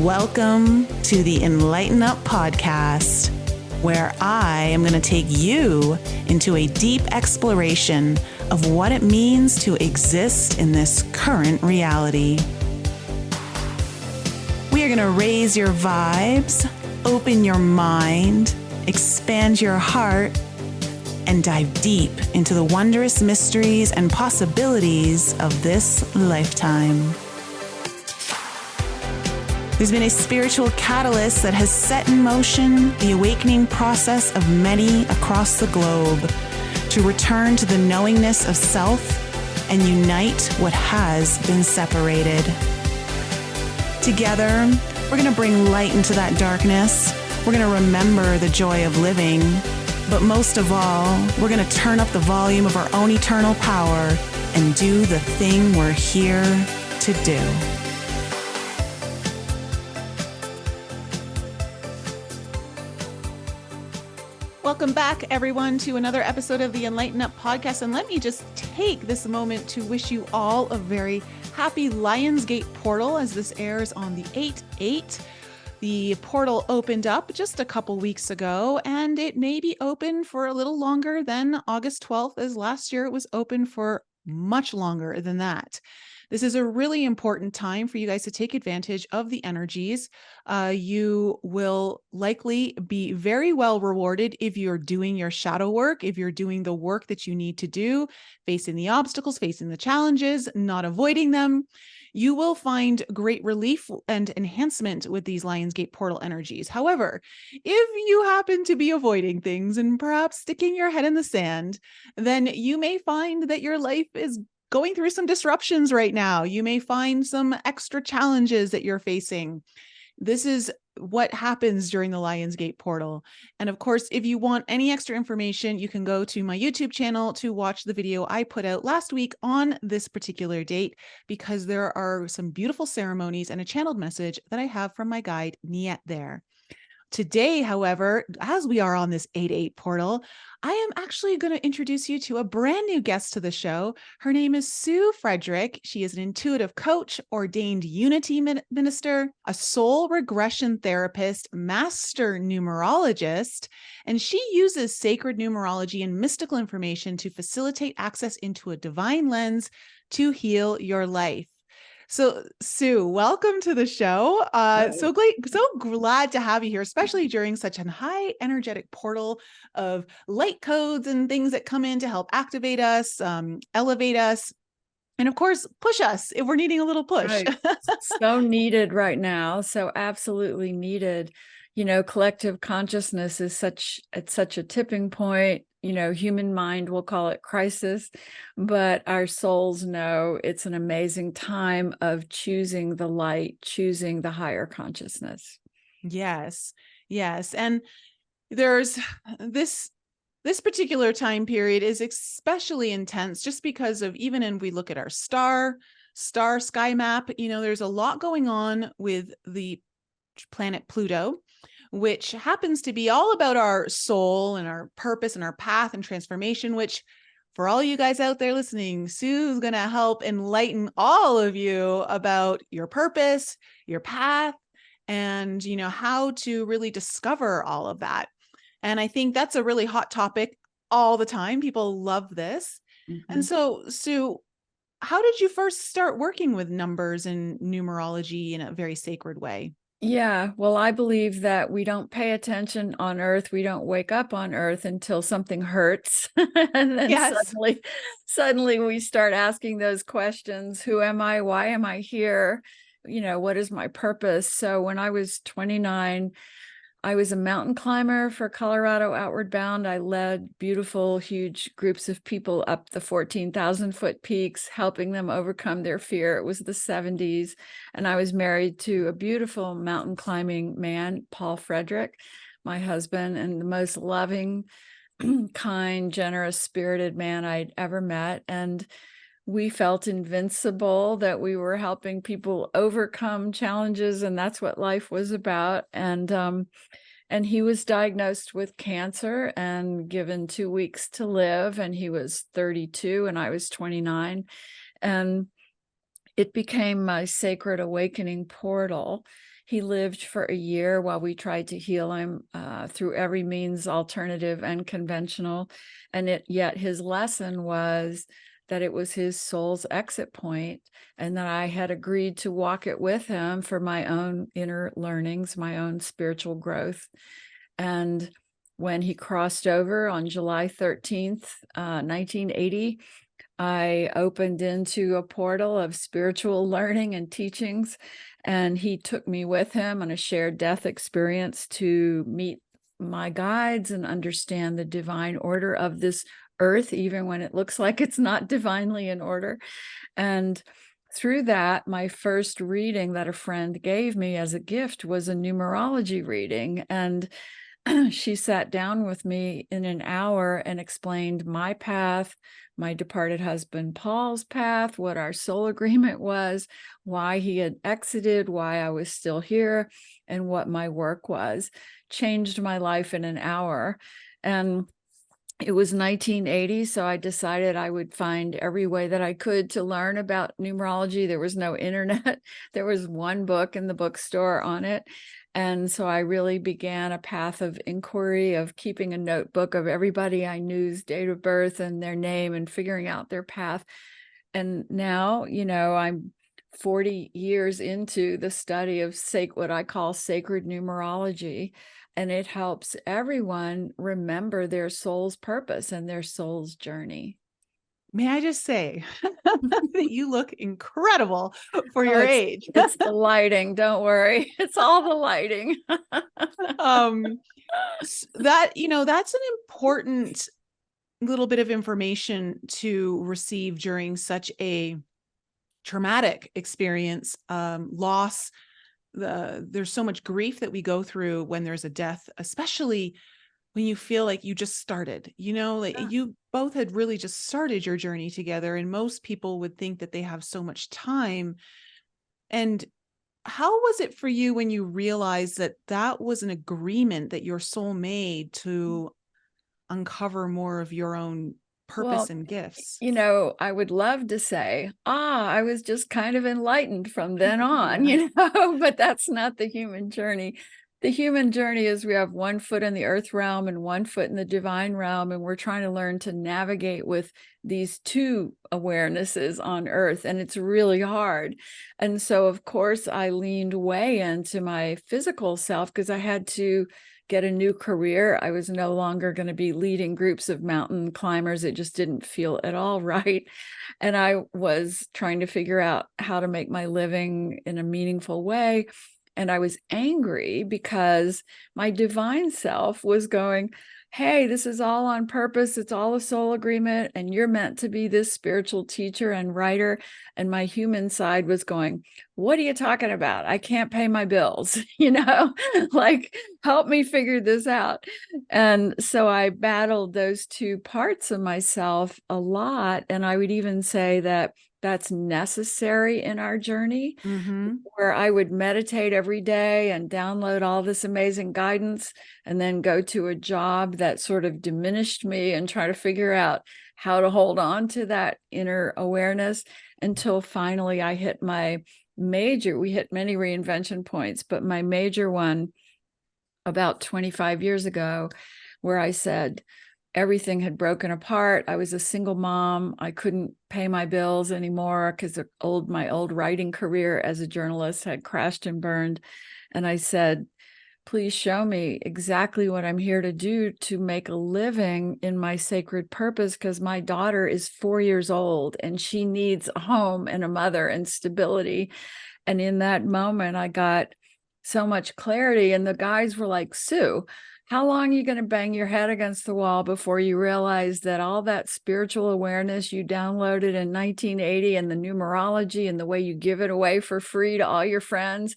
Welcome to the Enlighten Up podcast, where I am going to take you into a deep exploration of what it means to exist in this current reality. We are going to raise your vibes, open your mind, expand your heart, and dive deep into the wondrous mysteries and possibilities of this lifetime. There's been a spiritual catalyst that has set in motion the awakening process of many across the globe to return to the knowingness of self and unite what has been separated. Together, we're going to bring light into that darkness. We're going to remember the joy of living. But most of all, we're going to turn up the volume of our own eternal power and do the thing we're here to do. Welcome back, everyone, to another episode of the Enlighten Up podcast. And let me just take this moment to wish you all a very happy Lionsgate portal as this airs on the 8/8. The portal opened up just a couple weeks ago, and it may be open for a little longer than August 12th, as last year it was open for much longer than that. This is a really important time for you guys to take advantage of the energies. You will likely be very well rewarded if you're doing your shadow work, if you're doing the work that you need to do, facing the obstacles, facing the challenges, not avoiding them. You will find great relief and enhancement with these Lionsgate portal energies. However, if you happen to be avoiding things and perhaps sticking your head in the sand, then you may find that your life is going through some disruptions right now. You may find some extra challenges that you're facing. This is what happens during the Lionsgate portal. And of course, if you want any extra information, you can go to my YouTube channel to watch the video I put out last week on this particular date, because there are some beautiful ceremonies and a channeled message that I have from my guide, Niet, there. Today, however, as we are on this 8/8 portal, I am actually going to introduce you to a brand new guest to the show. Her name is Sue Frederick. She is an intuitive coach, ordained unity minister, a soul regression therapist, master numerologist, and she uses sacred numerology and mystical information to facilitate access into a divine lens to heal your life. So, Sue, welcome to the show. So glad to have you here, especially during such a high energetic portal of light codes and things that come in to help activate us, elevate us, and of course, push us if we're needing a little push. Right. So needed right now. So absolutely needed. You know, collective consciousness is at such a tipping point. You know, human mind will call it crisis, but our souls know it's an amazing time of choosing the light, choosing the higher consciousness. Yes. And there's this particular time period is especially intense just because of, even when we look at our star sky map, you know, there's a lot going on with the planet Pluto, which happens to be all about our soul and our purpose and our path and transformation, which for all you guys out there listening, Sue's going to help enlighten all of you about your purpose, your path, and, you know, how to really discover all of that. And I think that's a really hot topic all the time. People love this. Mm-hmm. And so, Sue, how did you first start working with numbers and numerology in a very sacred way? Yeah, well, I believe that we don't pay attention on Earth. We don't wake up on Earth until something hurts. And then suddenly we start asking those questions. Who am I? Why am I here? You know, what is my purpose? So when I was 29, I was a mountain climber for Colorado Outward Bound. I led beautiful, huge groups of people up the 14,000-foot peaks, helping them overcome their fear. It was the 70s. And I was married to a beautiful mountain climbing man, Paul Frederick, my husband, and the most loving, kind, generous, spirited man I'd ever met. And we felt invincible, that we were helping people overcome challenges, and that's what life was about. And he was diagnosed with cancer and given 2 weeks to live, and he was 32 and I was 29. And it became my sacred awakening portal. He lived for a year while we tried to heal him through every means, alternative and conventional. And yet his lesson was that it was his soul's exit point, and that I had agreed to walk it with him for my own inner learnings, my own spiritual growth. And when he crossed over on July 13th, 1980, I opened into a portal of spiritual learning and teachings, and he took me with him on a shared death experience to meet my guides and understand the divine order of this earth, even when it looks like it's not divinely in order. And through that, my first reading that a friend gave me as a gift was a numerology reading. And she sat down with me in an hour and explained my path, my departed husband Paul's path, what our soul agreement was, why he had exited, why I was still here, and what my work was. Changed my life in an hour. And it was 1980, so I decided I would find every way that I could to learn about numerology. There was no internet. There was one book in the bookstore on it. And so I really began a path of inquiry, of keeping a notebook of everybody I knew's date of birth and their name and figuring out their path. And now, I'm 40 years into the study of what I call sacred numerology. And it helps everyone remember their soul's purpose and their soul's journey. May I just say that you look incredible for your age. It's the lighting. Don't worry. It's all the lighting. That's an important little bit of information to receive during such a traumatic experience, loss. There's so much grief that we go through when there's a death, especially when you feel like you just started, you both had really just started your journey together. And most people would think that they have so much time. And how was it for you when you realized that that was an agreement that your soul made to uncover more of your own purpose and gifts? I would love to say, I was just kind of enlightened from then on, but that's not the human journey. The human journey is we have one foot in the earth realm and one foot in the divine realm, and we're trying to learn to navigate with these two awarenesses on earth, and it's really hard. And so, of course, I leaned way into my physical self because I had to get a new career. I was no longer going to be leading groups of mountain climbers. It just didn't feel at all right. And I was trying to figure out how to make my living in a meaningful way. And I was angry because my divine self was going, hey, this is all on purpose. It's all a soul agreement. And you're meant to be this spiritual teacher and writer. And my human side was going, what are you talking about? I can't pay my bills, like, help me figure this out. And so I battled those two parts of myself a lot. And I would even say that that's necessary in our journey, where I would meditate every day and download all this amazing guidance and then go to a job that sort of diminished me and try to figure out how to hold on to that inner awareness until finally I hit my major. We hit many reinvention points, but my major one about 25 years ago, where I said, everything had broken apart. I was a single mom. I couldn't pay my bills anymore because my old writing career as a journalist had crashed and burned. And I said, please show me exactly what I'm here to do to make a living in my sacred purpose, because my daughter is 4 years old and she needs a home and a mother and stability. And in that moment, I got so much clarity. And the guys were like, Sue, how long are you going to bang your head against the wall before you realize that all that spiritual awareness you downloaded in 1980 and the numerology and the way you give it away for free to all your friends,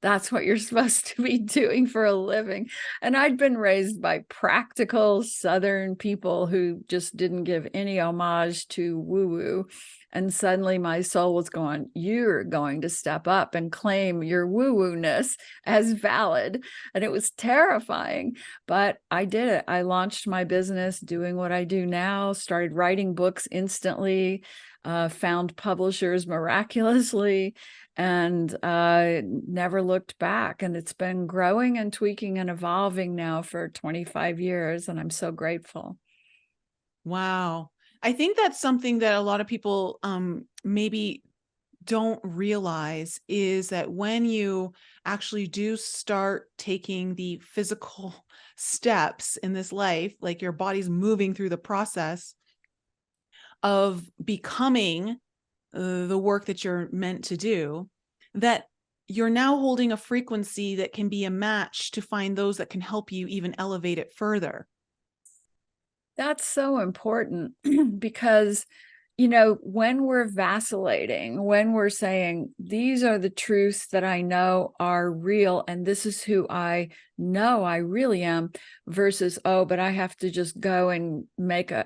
that's what you're supposed to be doing for a living? And I'd been raised by practical Southern people who just didn't give any homage to woo-woo. And suddenly my soul was going, you're going to step up and claim your woo-woo-ness as valid. And it was terrifying, but I did it. I launched my business doing what I do now, started writing books instantly, found publishers miraculously, and never looked back. And it's been growing and tweaking and evolving now for 25 years. And I'm so grateful. Wow. I think that's something that a lot of people maybe don't realize, is that when you actually do start taking the physical steps in this life, like your body's moving through the process of becoming the work that you're meant to do, that you're now holding a frequency that can be a match to find those that can help you even elevate it further. That's so important because, when we're vacillating, when we're saying, these are the truths that I know are real, and this is who I know I really am, versus, oh, but I have to just go and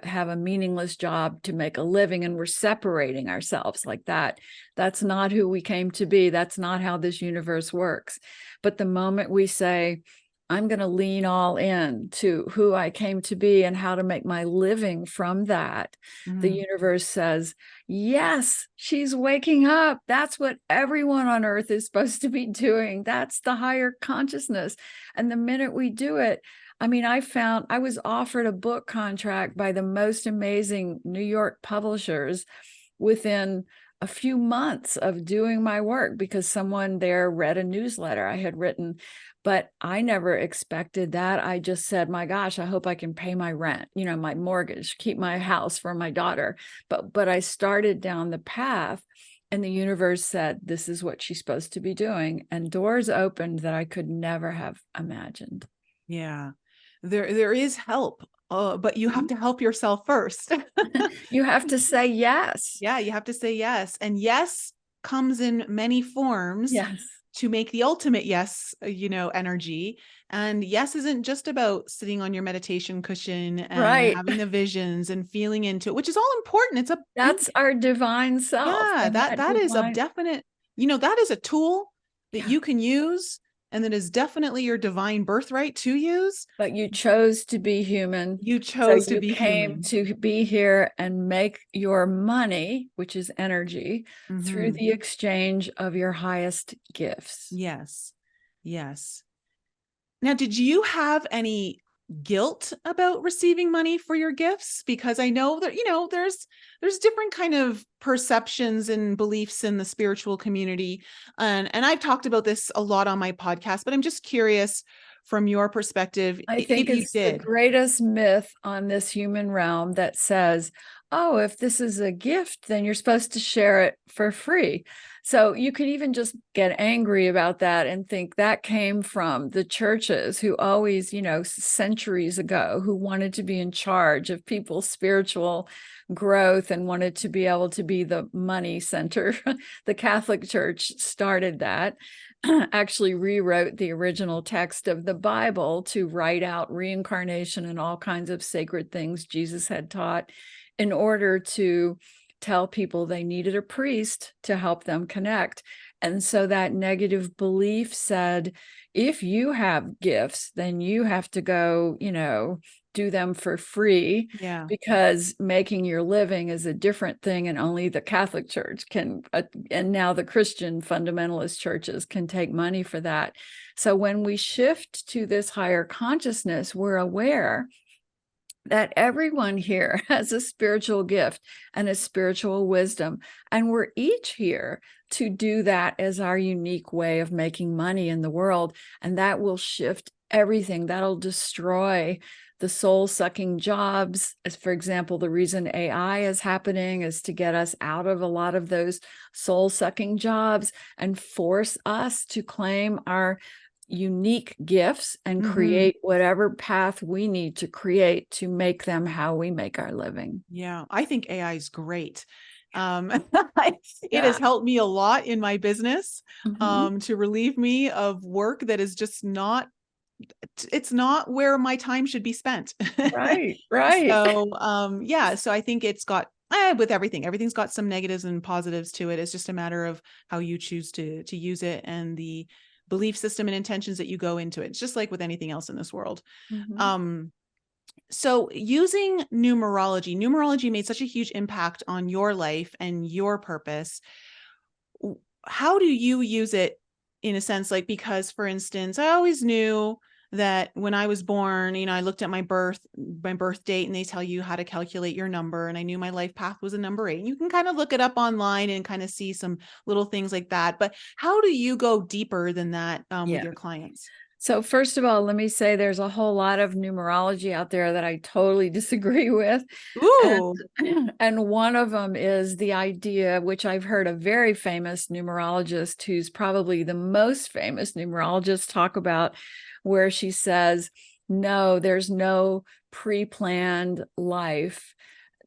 have a meaningless job to make a living, and we're separating ourselves like that. That's not who we came to be. That's not how this universe works. But the moment we say, I'm going to lean all in to who I came to be and how to make my living from that, the universe says, yes, she's waking up. That's what everyone on earth is supposed to be doing. That's the higher consciousness. And the minute we do it, I mean, I was offered a book contract by the most amazing New York publishers within a few months of doing my work, because someone there read a newsletter I had written. But I never expected that. I just said, my gosh, I hope I can pay my rent, my mortgage, keep my house for my daughter. But I started down the path, and the universe said, this is what she's supposed to be doing. And doors opened that I could never have imagined. Yeah, there is help, but you have to help yourself first. You have to say yes. Yeah, you have to say yes. And yes comes in many forms. Yes. To make the ultimate yes, energy. And yes isn't just about sitting on your meditation cushion and having the visions and feeling into it, which is all important. That's our divine self. Yeah, that is a definite, that is a tool that you can use, and that is definitely your divine birthright to use. But you chose to be human. You chose to be came human. to be here and make your money, which is energy, through the exchange of your highest gifts. Yes. Yes. Now, did you have any guilt about receiving money for your gifts? Because I know that, there's different kind of perceptions and beliefs in the spiritual community. And I've talked about this a lot on my podcast, but I'm just curious from your perspective, I think it's the greatest myth on this human realm that says, oh, if this is a gift, then you're supposed to share it for free. So you could even just get angry about that and think that came from the churches who always, centuries ago, who wanted to be in charge of people's spiritual growth and wanted to be able to be the money center. The Catholic Church started that, actually rewrote the original text of the Bible to write out reincarnation and all kinds of sacred things Jesus had taught, in order to tell people they needed a priest to help them connect. And so that negative belief said, if you have gifts, then you have to go, do them for free, because making your living is a different thing, and only the Catholic Church can, and now the Christian fundamentalist churches can take money for that. So when we shift to this higher consciousness, we're aware that everyone here has a spiritual gift and a spiritual wisdom, and we're each here to do that as our unique way of making money in the world. And that will shift everything. That'll destroy the soul-sucking jobs. As for example, the reason AI is happening is to get us out of a lot of those soul-sucking jobs and force us to claim our unique gifts and create whatever path we need to create to make them how we make our living. Yeah, I think AI is great. It has helped me a lot in my business, to relieve me of work that is just not, it's not where my time should be spent. Right. So, so I think it's got, with everything's got some negatives and positives to it. It's just a matter of how you choose to use it, and the belief system and intentions that you go into it. It's just like with anything else in this world. So using numerology made such a huge impact on your life and your purpose. How do you use it in a sense? Like, because for instance, I always knew that when I was born, I looked at my birth date, and they tell you how to calculate your number. And I knew my life path was a number 8. And you can kind of look it up online and kind of see some little things like that. But how do you go deeper than that with your clients? So first of all, let me say there's a whole lot of numerology out there that I totally disagree with. Ooh. And one of them is the idea, which I've heard a very famous numerologist, who's probably the most famous numerologist, talk about, where she says, no, there's no pre-planned life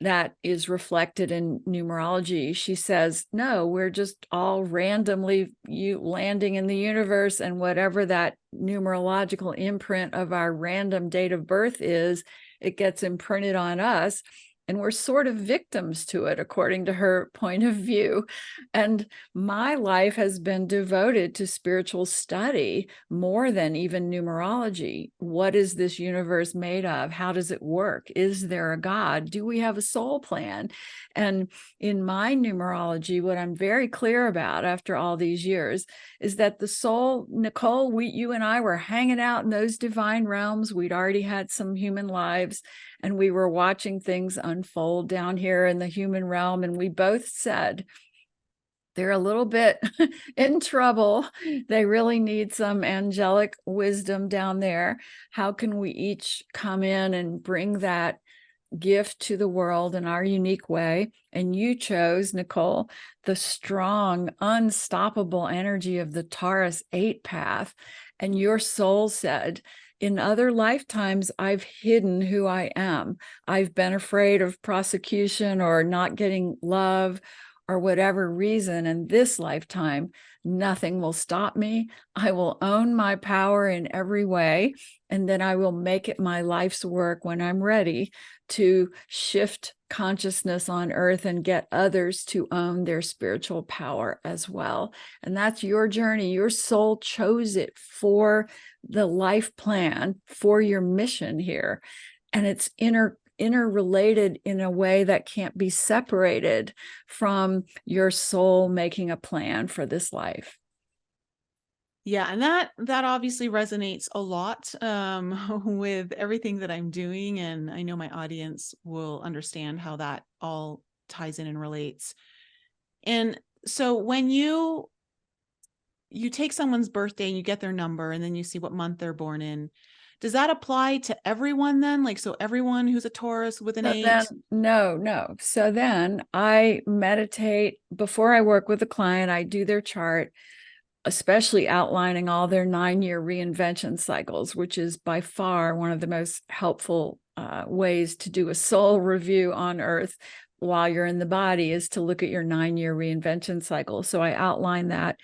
that is reflected in numerology. She says, no, we're just all randomly landing in the universe, and whatever that numerological imprint of our random date of birth is, it gets imprinted on us. And we're sort of victims to it, according to her point of view. And my life has been devoted to spiritual study more than even numerology. What is this universe made of? How does it work? Is there a God? Do we have a soul plan? And in my numerology, what I'm very clear about after all these years is that the soul, Nicole, you and I were hanging out in those divine realms. We'd already had some human lives, and we were watching things unfold down here in the human realm. And we both said, they're a little bit in trouble. They really need some angelic wisdom down there. How can we each come in and bring that gift to the world in our unique way? And you chose, Nicole, the strong, unstoppable energy of the Taurus 8 path. And your soul said, in other lifetimes, I've hidden who I am. I've been afraid of prosecution or not getting love or whatever reason. In this lifetime, nothing will stop me. I will own my power in every way. And then I will make it my life's work when I'm ready to shift consciousness on earth and get others to own their spiritual power as well. And that's your journey. Your soul chose it for the life plan, for your mission here. And it's interrelated in a way that can't be separated from your soul making a plan for this life. Yeah, and that obviously resonates a lot with everything that I'm doing, and I know my audience will understand how that all ties in and relates. And so when you take someone's birthday and you get their number, and then you see what month they're born in, does that apply to everyone then? Like, so everyone who's a Taurus with an 8? No. So then I meditate before I work with a client. I do their chart, especially outlining all their 9-year reinvention cycles, which is by far one of the most helpful ways to do a soul review on earth while you're in the body, is to look at your 9-year reinvention cycle. So I outline that.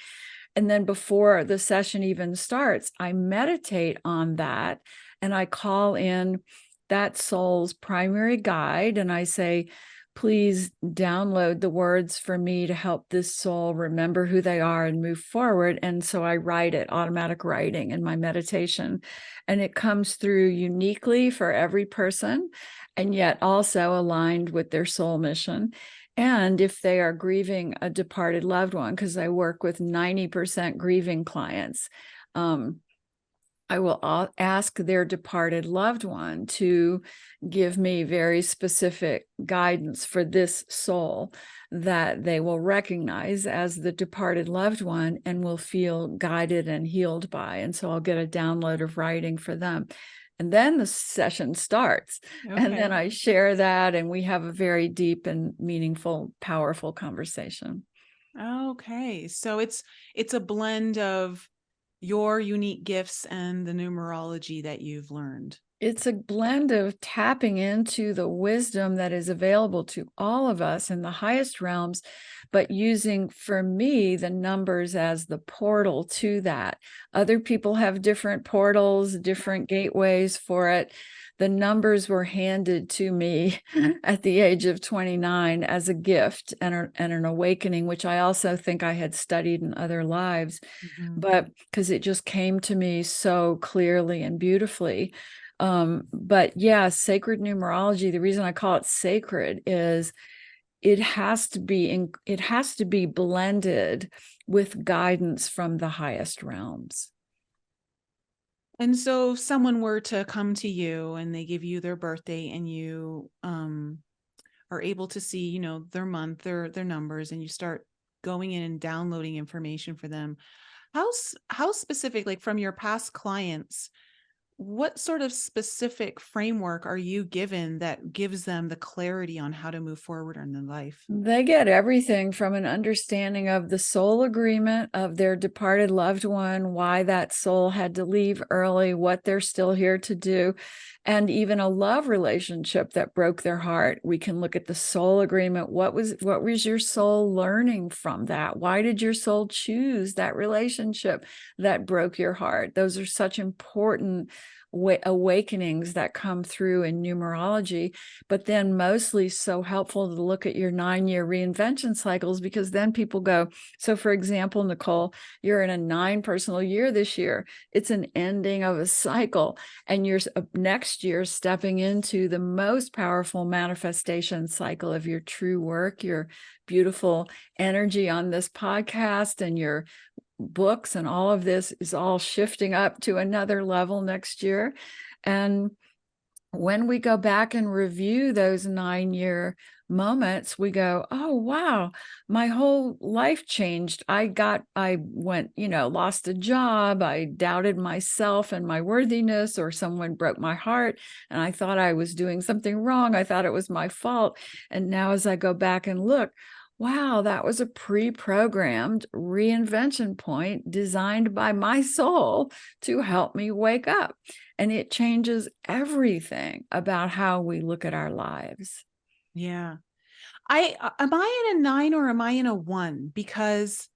And then before the session even starts, I meditate on that, and I call in that soul's primary guide, and I say, please download the words for me to help this soul remember who they are and move forward. And so I write it, automatic writing, in my meditation. And it comes through uniquely for every person, and yet also aligned with their soul mission. And if they are grieving a departed loved one, because I work with 90% grieving clients, I will ask their departed loved one to give me very specific guidance for this soul that they will recognize as the departed loved one and will feel guided and healed by. And so I'll get a download of writing for them. And then the session starts. Okay. And then I share that, and we have a very deep and meaningful, powerful conversation. Okay. So it's a blend of your unique gifts and the numerology that you've learned. It's a blend of tapping into the wisdom that is available to all of us in the highest realms, but using, for me, the numbers as the portal to that. Other people have different portals, different gateways for it. The numbers were handed to me at the age of 29 as a gift and an awakening, which I also think I had studied in other lives, but because it just came to me so clearly and beautifully. But yeah, sacred numerology, the reason I call it sacred is it has to be blended with guidance from the highest realms. And so if someone were to come to you and they give you their birthday and you are able to see, you know, their month, their numbers, and you start going in and downloading information for them, how specific, like from your past clients, what sort of specific framework are you given that gives them the clarity on how to move forward in their life? They get everything from an understanding of the soul agreement of their departed loved one, why that soul had to leave early, what they're still here to do, and even a love relationship that broke their heart. We can look at the soul agreement. What was your soul learning from that? Why did your soul choose that relationship that broke your heart? Those are such important awakenings that come through in numerology, but then mostly so helpful to look at your 9-year reinvention cycles, because then people go, so for example, Nicole, you're in a 9 personal year this year. It's an ending of a cycle, and you're next year stepping into the most powerful manifestation cycle of your true work, your beautiful energy on this podcast and your books, and all of this is all shifting up to another level next year. And when we go back and review those 9-year moments, we go, oh, wow, my whole life changed. I went, lost a job. I doubted myself and my worthiness, or someone broke my heart and I thought I was doing something wrong. I thought it was my fault. And now as I go back and look, wow, that was a pre-programmed reinvention point designed by my soul to help me wake up. And it changes everything about how we look at our lives. Yeah. Am I in a 9 or am I in a 1? Because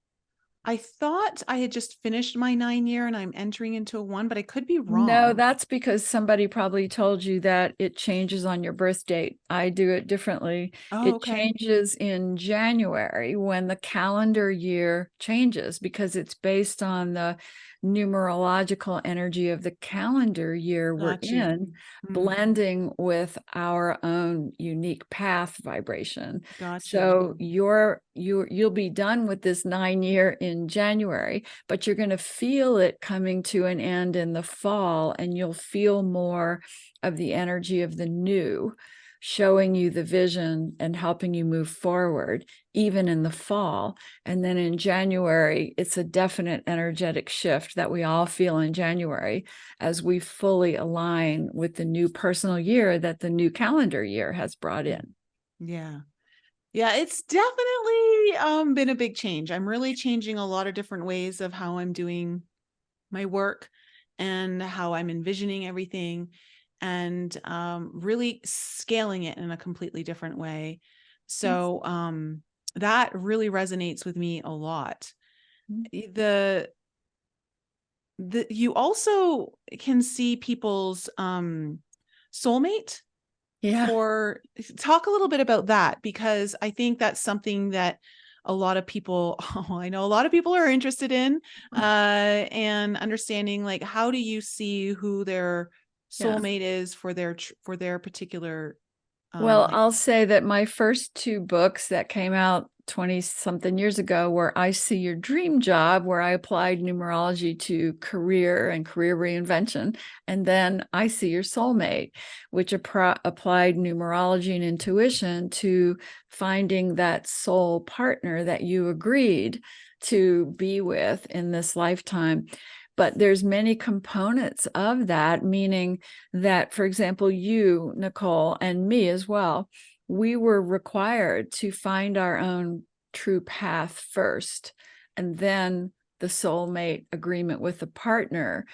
I thought I had just finished my 9-year and I'm entering into a 1, but I could be wrong. No, that's because somebody probably told you that it changes on your birth date. I do it differently. Oh, It okay. changes in January when the calendar year changes, because it's based on the numerological energy of the calendar year we're in, blending with our own unique path vibration. So you'll be done with this 9-year in January, but you're going to feel it coming to an end in the fall, and you'll feel more of the energy of the new, showing you the vision and helping you move forward, even in the fall. And then in January, it's a definite energetic shift that we all feel in January as we fully align with the new personal year that the new calendar year has brought in. Yeah. Yeah, it's definitely been a big change. I'm really changing a lot of different ways of how I'm doing my work and how I'm envisioning everything, and really scaling it in a completely different way. So that really resonates with me a lot. You also can see people's soulmate. Yeah. Talk a little bit about that, because I think that's something that a lot of people, I know a lot of people are interested in, and understanding, like, how do you see who their soulmate is for their particular well, I'll say that my first 2 books that came out 20 something years ago were I See Your Dream Job, where I applied numerology to career and career reinvention, and then I See Your Soulmate, which applied numerology and intuition to finding that soul partner that you agreed to be with in this lifetime. But there's many components of that, meaning that, for example, you, Nicole, and me as well, we were required to find our own true path first. And then the soulmate agreement with the partner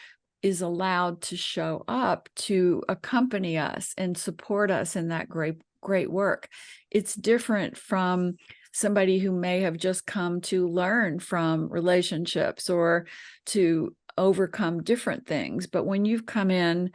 is allowed to show up to accompany us and support us in that great work. It's different from somebody who may have just come to learn from relationships or to overcome different things. But when you've come in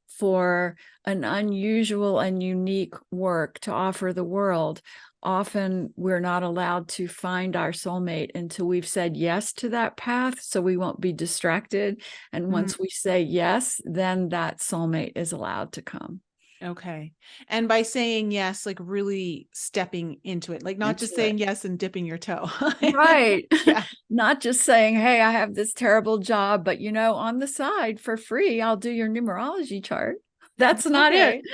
for an unusual and unique work to offer the world, often we're not allowed to find our soulmate until we've said yes to that path, so we won't be distracted. And once we say yes, then that soulmate is allowed to come. Okay. And by saying yes, like really stepping into it, like not just saying yes and dipping your toe. Right. Yeah. Not just saying, hey, I have this terrible job, but on the side for free, I'll do your numerology chart. That's not it.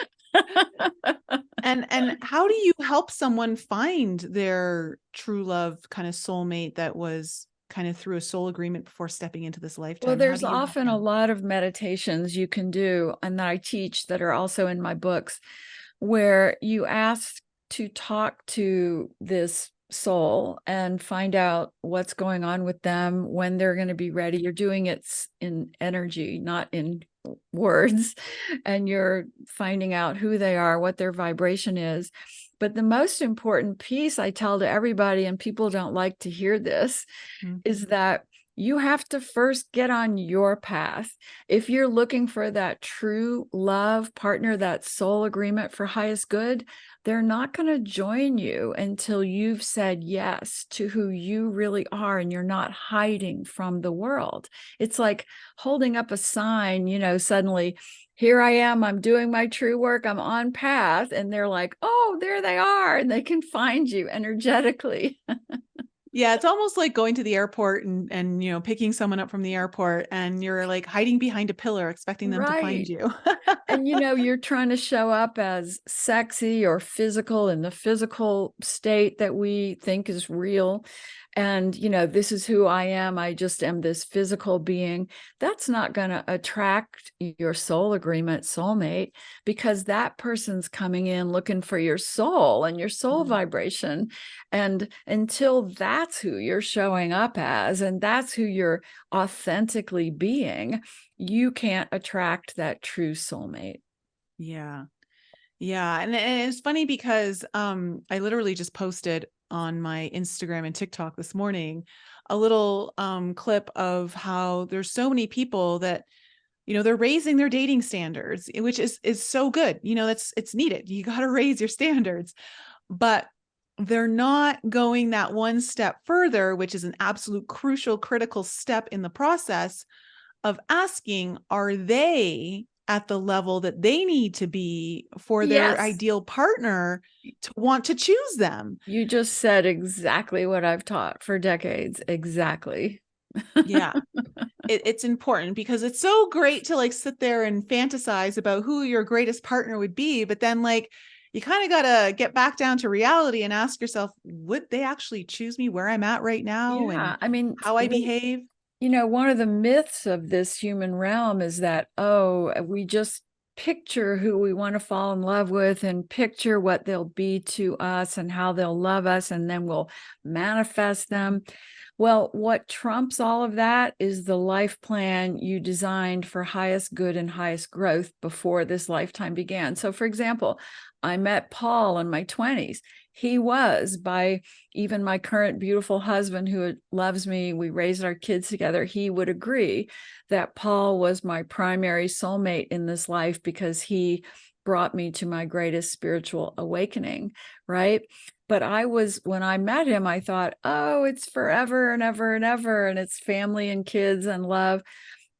And how do you help someone find their true love kind of soulmate that was kind of through a soul agreement before stepping into this lifetime? Well, there's often a lot of meditations you can do and that I teach that are also in my books, where you ask to talk to this soul and find out what's going on with them, when they're going to be ready. You're doing it in energy, not in words, and you're finding out who they are, what their vibration is. But the most important piece I tell to everybody, and people don't like to hear this, is that you have to first get on your path. If you're looking for that true love partner, that soul agreement for highest good, they're not going to join you until you've said yes to who you really are and you're not hiding from the world. It's like holding up a sign, suddenly, here I am, I'm doing my true work, I'm on path. And they're like, oh, there they are. And they can find you energetically. Yeah, it's almost like going to the airport and picking someone up from the airport and you're like hiding behind a pillar expecting them to find you. And you're trying to show up as sexy or physical in the physical state that we think is real. And, this is who I am. I just am this physical being. That's not going to attract your soul agreement soulmate, because that person's coming in looking for your soul and your soul vibration. And until that's who you're showing up as, and that's who you're authentically being, you can't attract that true soulmate. Yeah. Yeah. And it's funny because I literally just posted on my Instagram and TikTok this morning a little clip of how there's so many people that they're raising their dating standards, which is so good. It's needed. You got to raise your standards, but they're not going that one step further, which is an absolute crucial, critical step in the process of asking, are they at the level that they need to be for their ideal partner to want to choose them? You just said exactly what I've taught for decades. Exactly. Yeah. It's important because it's so great to sit there and fantasize about who your greatest partner would be. But then you kind of got to get back down to reality and ask yourself, would they actually choose me where I'm at right now? Yeah. And how I behave? One of the myths of this human realm is that, we just picture who we want to fall in love with and picture what they'll be to us and how they'll love us, and then we'll manifest them. Well, what trumps all of that is the life plan you designed for highest good and highest growth before this lifetime began. So, for example, I met Paul in my 20s. He was, by even my current beautiful husband who loves me, we raised our kids together, he would agree that Paul was my primary soulmate in this life because he brought me to my greatest spiritual awakening, right? But when I met him, I thought, oh, it's forever and ever and ever, and it's family and kids and love.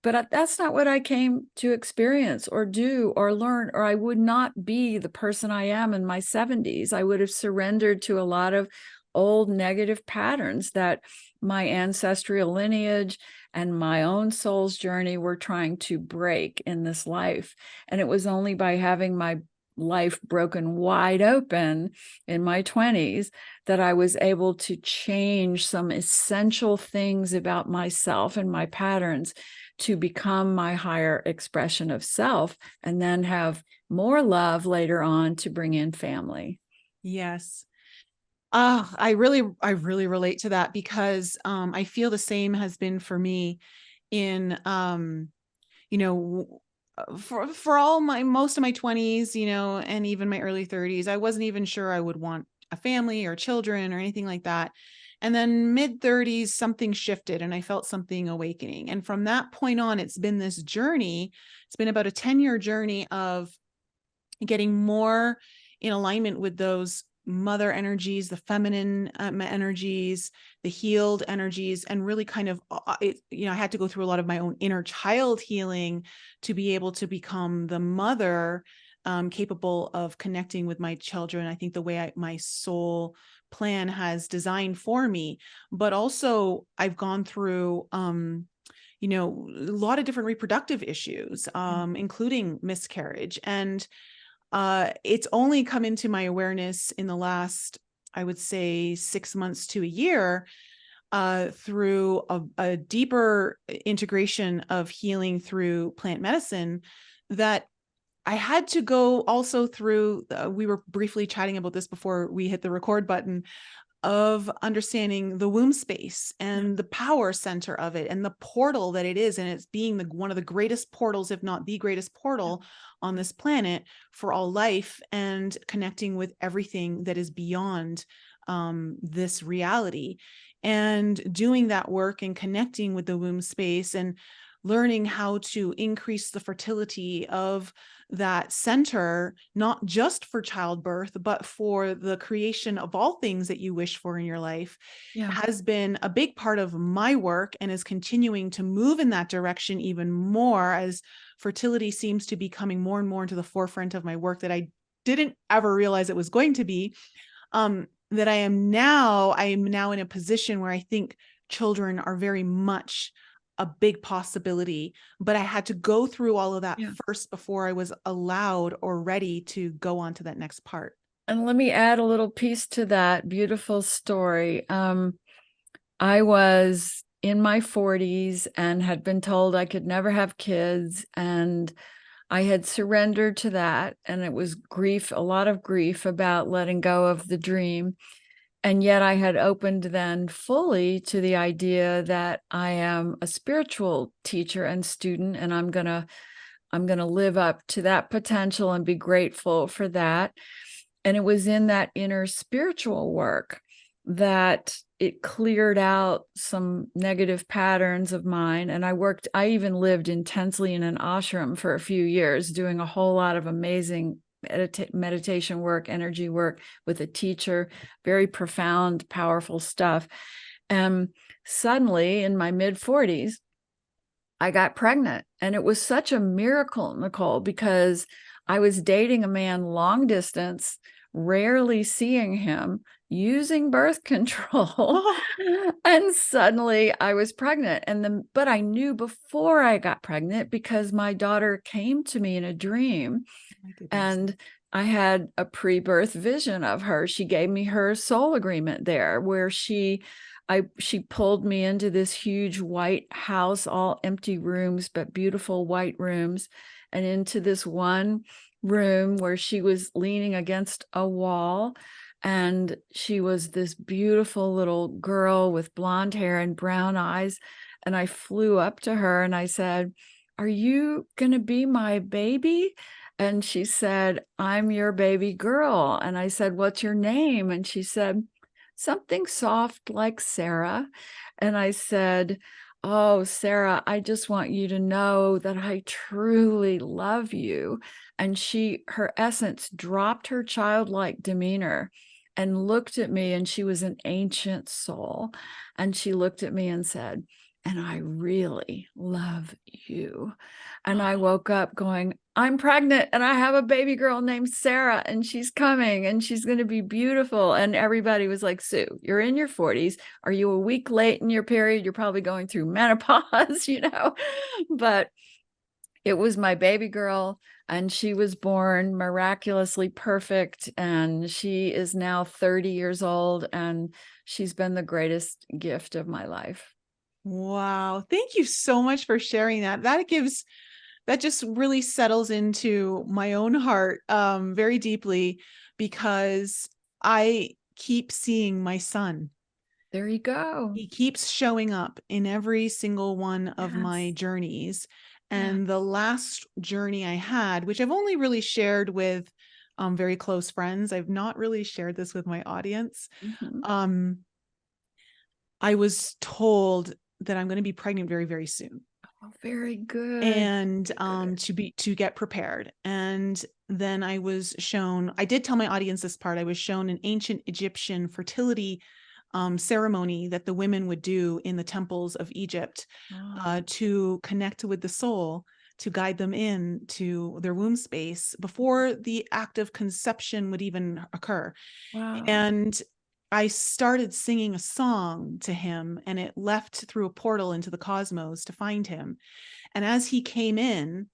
But that's not what I came to experience or do or learn, or I would not be the person I am in my 70s. I would have surrendered to a lot of old negative patterns that my ancestral lineage and my own soul's journey were trying to break in this life. And it was only by having my life broken wide open in my 20s that I was able to change some essential things about myself and my patterns to become my higher expression of self, and then have more love later on to bring in family. Yes. I really relate to that because I feel the same has been for me in for all most of my 20s, and even my early 30s. I wasn't even sure I would want a family or children or anything like that. And then mid 30s, something shifted and I felt something awakening. And from that point on, it's been this journey. It's been about a 10-year journey of getting more in alignment with those mother energies, the feminine energies, the healed energies, and really kind of, I had to go through a lot of my own inner child healing to be able to become the mother capable of connecting with my children. I think the way my soul plan has designed for me, but also I've gone through, a lot of different reproductive issues, including miscarriage. And it's only come into my awareness in the last, I would say, 6 months to a year, through a deeper integration of healing through plant medicine, that I had to go also through, we were briefly chatting about this before we hit the record button, of understanding the womb space and the power center of it and the portal that it is. And it's being one of the greatest portals, if not the greatest portal on this planet for all life, and connecting with everything that is beyond this reality. And doing that work and connecting with the womb space and learning how to increase the fertility of that center, not just for childbirth, but for the creation of all things that you wish for in your life, has been a big part of my work, and is continuing to move in that direction even more as fertility seems to be coming more and more into the forefront of my work that I didn't ever realize it was going to be. That I am now in a position where I think children are very much a big possibility, but I had to go through all of that first before I was allowed or ready to go on to that next part. And let me add a little piece to that beautiful story. I was in my 40s and had been told I could never have kids, and I had surrendered to that, and it was grief, a lot of grief about letting go of the dream. And yet I had opened then fully to the idea that I am a spiritual teacher and student, and I'm going to live up to that potential and be grateful for that. And it was in that inner spiritual work that it cleared out some negative patterns of mine. And I even lived intensely in an ashram for a few years, doing a whole lot of amazing meditation work, energy work with a teacher, very profound, powerful stuff. And suddenly in my mid-40s, I got pregnant. And it was such a miracle, Nicole, because I was dating a man long distance, rarely seeing him, using birth control. And suddenly I was pregnant. But I knew before I got pregnant because my daughter came to me in a dream. And I had a pre-birth vision of her. She gave me her soul agreement there, where she pulled me into this huge white house, all empty rooms, but beautiful white rooms, and into this one room where she was leaning against a wall. And she was this beautiful little girl with blonde hair and brown eyes. And I flew up to her and I said, "Are you going to be my baby?" And she said, "I'm your baby girl." And I said, "What's your name?" And she said, "Something soft like Sarah." And I said, "Oh, Sarah, I just want you to know that I truly love you." And her essence dropped her childlike demeanor and looked at me, and she was an ancient soul. And she looked at me and said, "And I really love you." And I woke up going, I'm pregnant and I have a baby girl named Sarah, and she's coming and she's going to be beautiful. And everybody was like, "Sue, you're in your 40s. Are you a week late in your period? You're probably going through menopause, But it was my baby girl, and she was born miraculously perfect. And she is now 30 years old, and she's been the greatest gift of my life. Wow. Thank you so much for sharing that. That just really settles into my own heart very deeply, because I keep seeing my son. There you go. He keeps showing up in every single one of my journeys. And the last journey I had, which I've only really shared with very close friends, I've not really shared this with my audience. I was told that I'm going to be pregnant very, very soon. Oh, very good. And to get prepared. And then I was shown, I did tell my audience this part, I was shown an ancient Egyptian fertility ceremony that the women would do in the temples of Egypt to connect with the soul, to guide them in to their womb space before the act of conception would even occur. Wow. And I started singing a song to him, and it left through a portal into the cosmos to find him. And as he came in,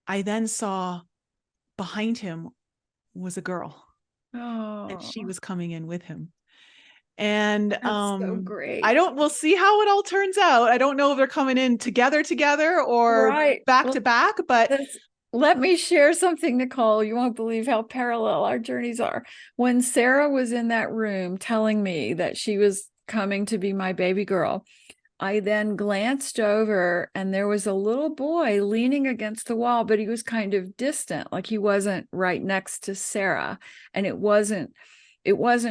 I then saw behind him was a girl, and she was coming in with him. And that's so great. we'll see how it all turns out. I don't know if they're coming in together or back to back, but let me share something, Nicole. You won't believe how parallel our journeys are. When Sarah was in that room telling me that she was coming to be my baby girl, I then glanced over, and there was a little boy leaning against the wall, but he was kind of distant, like he wasn't right next to Sarah. And it wasn't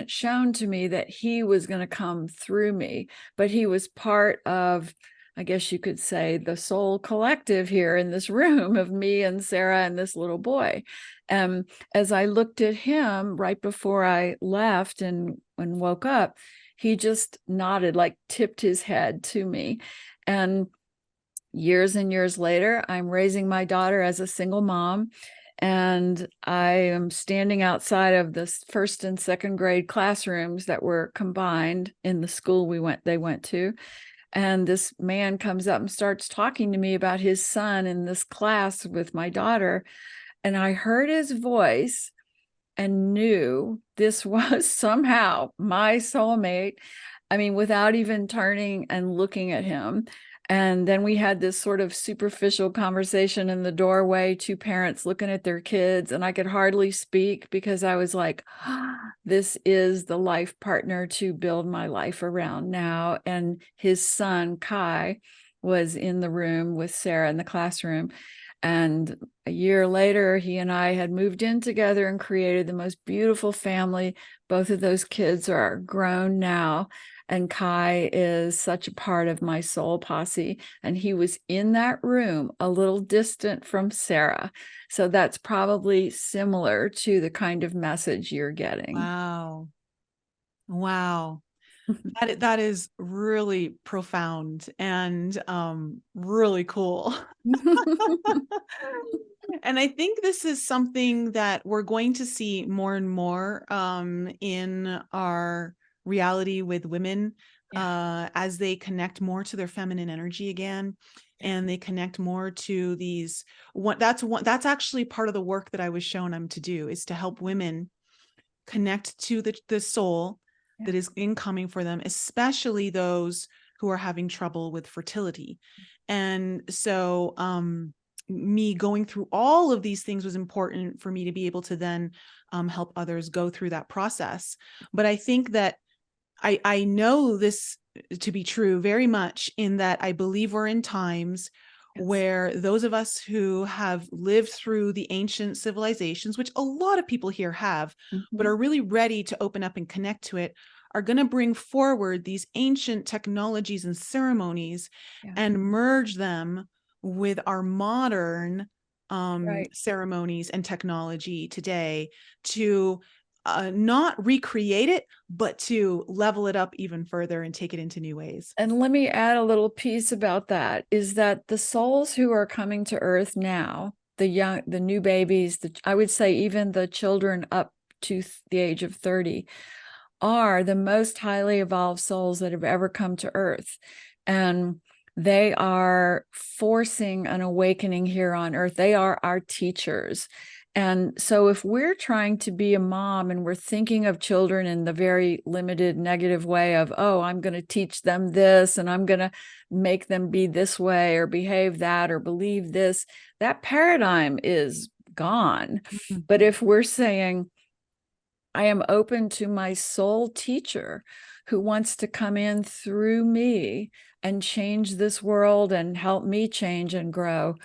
shown to me that he was going to come through me, but he was part of, I guess you could say, the soul collective here in this room of me and Sarah and this little boy. As I looked at him right before I left and woke up, he just nodded, like tipped his head to me. And years later, I'm raising my daughter as a single mom. And I am standing outside of the first and second grade classrooms that were combined in the school they went to. And this man comes up and starts talking to me about his son in this class with my daughter. And I heard his voice and knew this was somehow my soulmate. I mean, without even turning and looking at him. And then we had this sort of superficial conversation in the doorway, two parents looking at their kids, and I could hardly speak because I was like, this is the life partner to build my life around now. And his son, Kai, was in the room with Sarah in the classroom. And a year later, he and I had moved in together and created the most beautiful family. Both of those kids are grown now. And Kai is such a part of my soul posse. And he was in that room a little distant from Sarah. So that's probably similar to the kind of message you're getting. Wow. That is really profound and really cool. And I think this is something that we're going to see more and more in our reality with women as they connect more to their feminine energy again, and they connect more to these. That's actually part of the work that I was shown I'm to do, is to help women connect to the soul that is incoming for them, especially those who are having trouble with fertility. And so me going through all of these things was important for me to be able to then help others go through that process. But I think that I know this to be true very much, in that I believe we're in times where those of us who have lived through the ancient civilizations, which a lot of people here have, but are really ready to open up and connect to it, are going to bring forward these ancient technologies and ceremonies and merge them with our modern ceremonies and technology today to not recreate it, but to level it up even further and take it into new ways. And let me add a little piece about that, is that the souls who are coming to Earth now, the new babies, I would say even the children up to the age of 30, are the most highly evolved souls that have ever come to Earth. And they are forcing an awakening here on Earth. They are our teachers. And so if we're trying to be a mom and we're thinking of children in the very limited negative way of, oh, I'm going to teach them this and I'm going to make them be this way or behave that or believe this, that paradigm is gone. But if we're saying, I am open to my soul teacher who wants to come in through me and change this world and help me change and grow,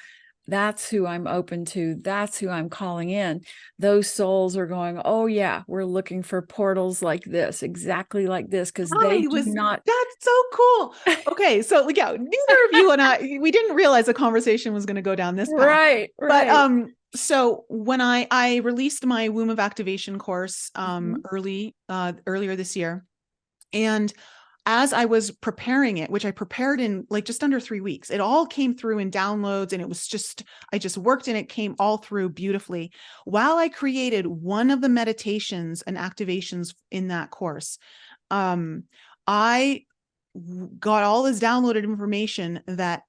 that's who I'm open to. That's who I'm calling in. Those souls are going, oh yeah, we're looking for portals like this, exactly like this, because they do not. That's so cool. Okay, so yeah, neither of you and I, we didn't realize the conversation was going to go down this path. Right. But so when I released my Womb of Activation course earlier this year, and as I was preparing it, which I prepared in like just under 3 weeks, it all came through in downloads, and it was just, I just worked and it came all through beautifully. While I created one of the meditations and activations in that course, I got all this downloaded information that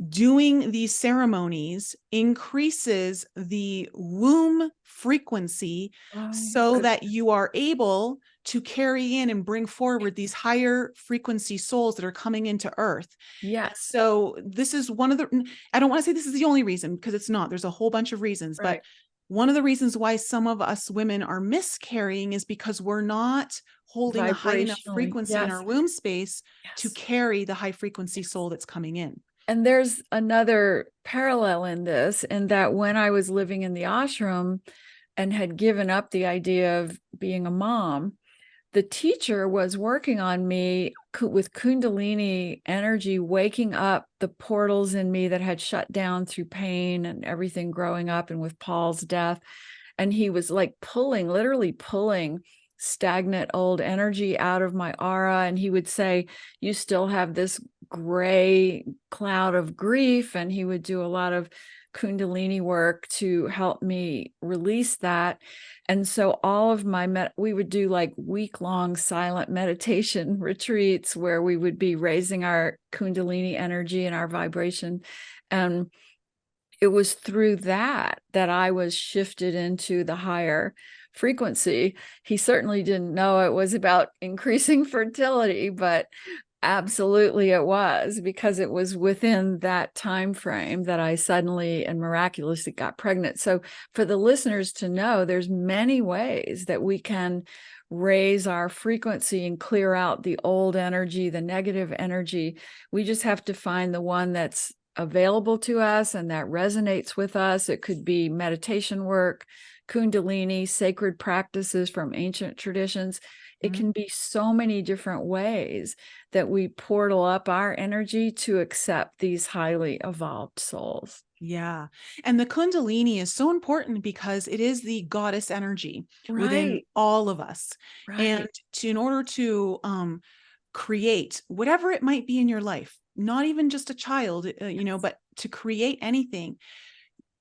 doing these ceremonies increases the womb frequency that you are able to carry in and bring forward these higher frequency souls that are coming into earth. Yes. So this is one of the, I don't want to say this is the only reason, because it's not, there's a whole bunch of reasons, but one of the reasons why some of us women are miscarrying is because we're not holding a high enough frequency in our womb space to carry the high frequency soul that's coming in. And there's another parallel in this, in that when I was living in the ashram and had given up the idea of being a mom, the teacher was working on me with Kundalini energy, waking up the portals in me that had shut down through pain and everything growing up, and with Paul's death. And he was like literally pulling stagnant old energy out of my aura. And he would say, you still have this gray cloud of grief. And he would do a lot of Kundalini work to help me release that. And so all of we would do like week-long silent meditation retreats where we would be raising our Kundalini energy and our vibration. And it was through that I was shifted into the higher frequency. He certainly didn't know it was about increasing fertility, but absolutely it was, because it was within that time frame that I suddenly and miraculously got pregnant. So for the listeners to know, there's many ways that we can raise our frequency and clear out the old energy, the negative energy. We just have to find the one that's available to us and that resonates with us. It could be meditation work, Kundalini, sacred practices from ancient traditions. It can be so many different ways that we portal up our energy to accept these highly evolved souls. Yeah. And the Kundalini is so important because it is the goddess energy within all of us. And in order to create whatever it might be in your life, not even just a child, but to create anything,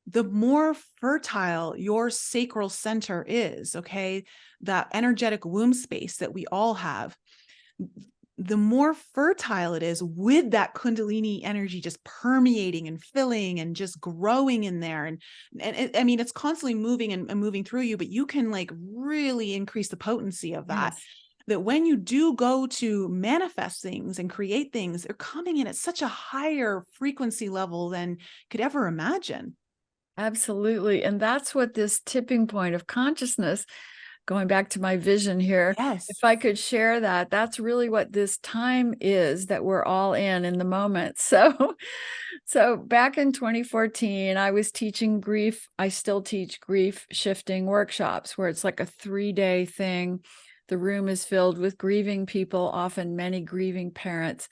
the more fertile your sacral center is, that energetic womb space that we all have, the more fertile it is with that Kundalini energy just permeating and filling and just growing in there. And I mean, it's constantly moving and moving through you, but you can like really increase the potency of that. Yes. That when you do go to manifest things and create things, they're coming in at such a higher frequency level than you could ever imagine. Absolutely. And that's what this tipping point of consciousness, going back to my vision here, if I could share that, that's really what this time is that we're all in the moment. So back in 2014, I was teaching grief. I still teach grief shifting workshops where it's like a 3-day thing. The room is filled with grieving people, often many grieving parents.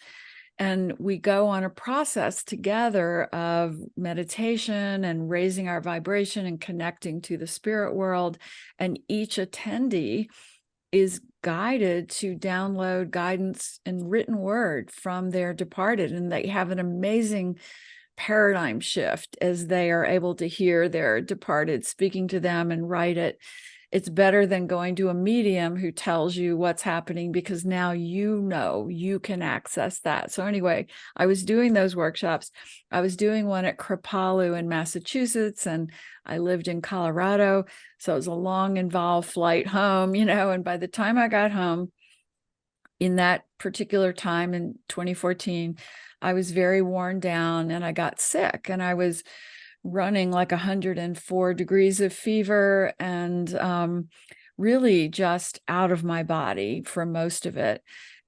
And we go on a process together of meditation and raising our vibration and connecting to the spirit world. And each attendee is guided to download guidance in written word from their departed. And they have an amazing paradigm shift as they are able to hear their departed speaking to them and write it. It's better than going to a medium who tells you what's happening, because now you can access that. So anyway, I was doing those workshops. I was doing one at Kripalu in Massachusetts, and I lived in Colorado. So it was a long, involved flight home, and by the time I got home in that particular time in 2014, I was very worn down and I got sick, and I was running like 104 degrees of fever and really just out of my body for most of it.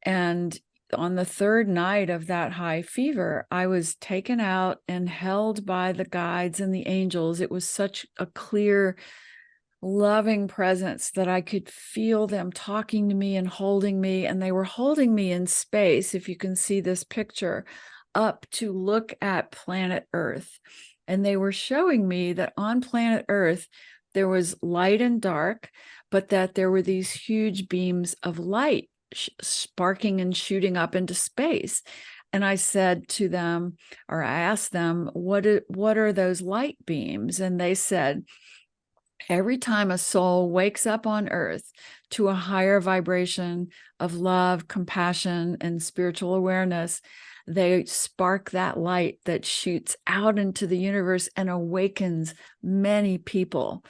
And on the third night of that high fever, I was taken out and held by the guides and the angels. It was such a clear, loving presence that I could feel them talking to me and holding me. And they were holding me in space, if you can see this picture, up to look at planet Earth. And they were showing me that on planet Earth, there was light and dark, but that there were these huge beams of light sparking and shooting up into space. And I said to them, or I asked them, what are those light beams? And they said, every time a soul wakes up on earth to a higher vibration of love, compassion, and spiritual awareness, they spark that light that shoots out into the universe and awakens many people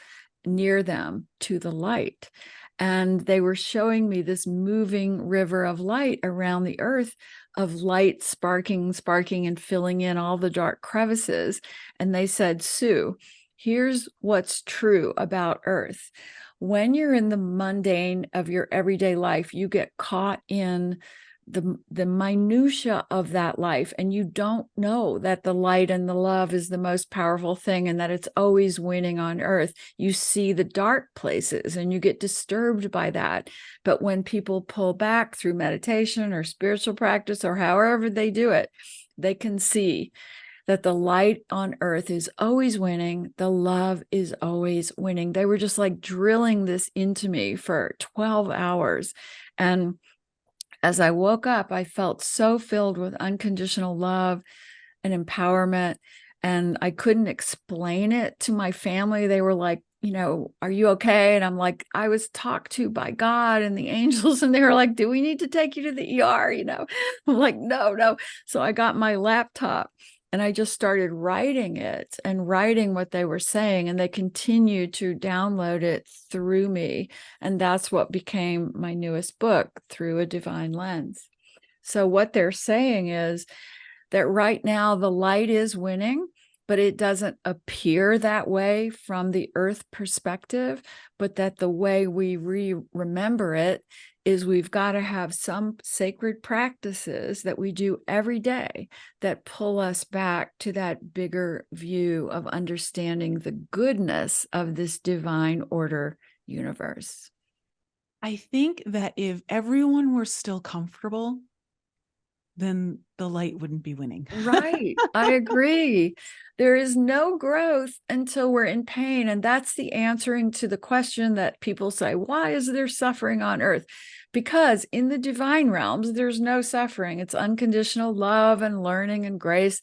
near them to the light. And they were showing me this moving river of light around the earth, of light sparking, and filling in all the dark crevices. And they said, Sue, here's what's true about Earth. When you're in the mundane of your everyday life, you get caught in the minutia of that life, and you don't know that the light and the love is the most powerful thing and that it's always winning on Earth. You see the dark places and you get disturbed by that. But when people pull back through meditation or spiritual practice or however they do it, they can see that the light on Earth is always winning. The love is always winning. They were just like drilling this into me for 12 hours. And as I woke up, I felt so filled with unconditional love and empowerment. And I couldn't explain it to my family. They were like, are you okay? And I'm like, I was talked to by God and the angels. And they were like, do we need to take you to the ER? I'm like, no. So I got my laptop and I just started writing it and writing what they were saying. And they continued to download it through me. And that's what became my newest book, Through a Divine Lens. So what they're saying is that right now the light is winning, but it doesn't appear that way from the Earth perspective, but that the way we remember it is we've got to have some sacred practices that we do every day that pull us back to that bigger view of understanding the goodness of this divine order universe. I think that if everyone were still comfortable, then the light wouldn't be winning. Right. I agree. There is no growth until we're in pain. And that's the answering to the question that people say, why is there suffering on Earth? Because in the divine realms, there's no suffering. It's unconditional love and learning and grace.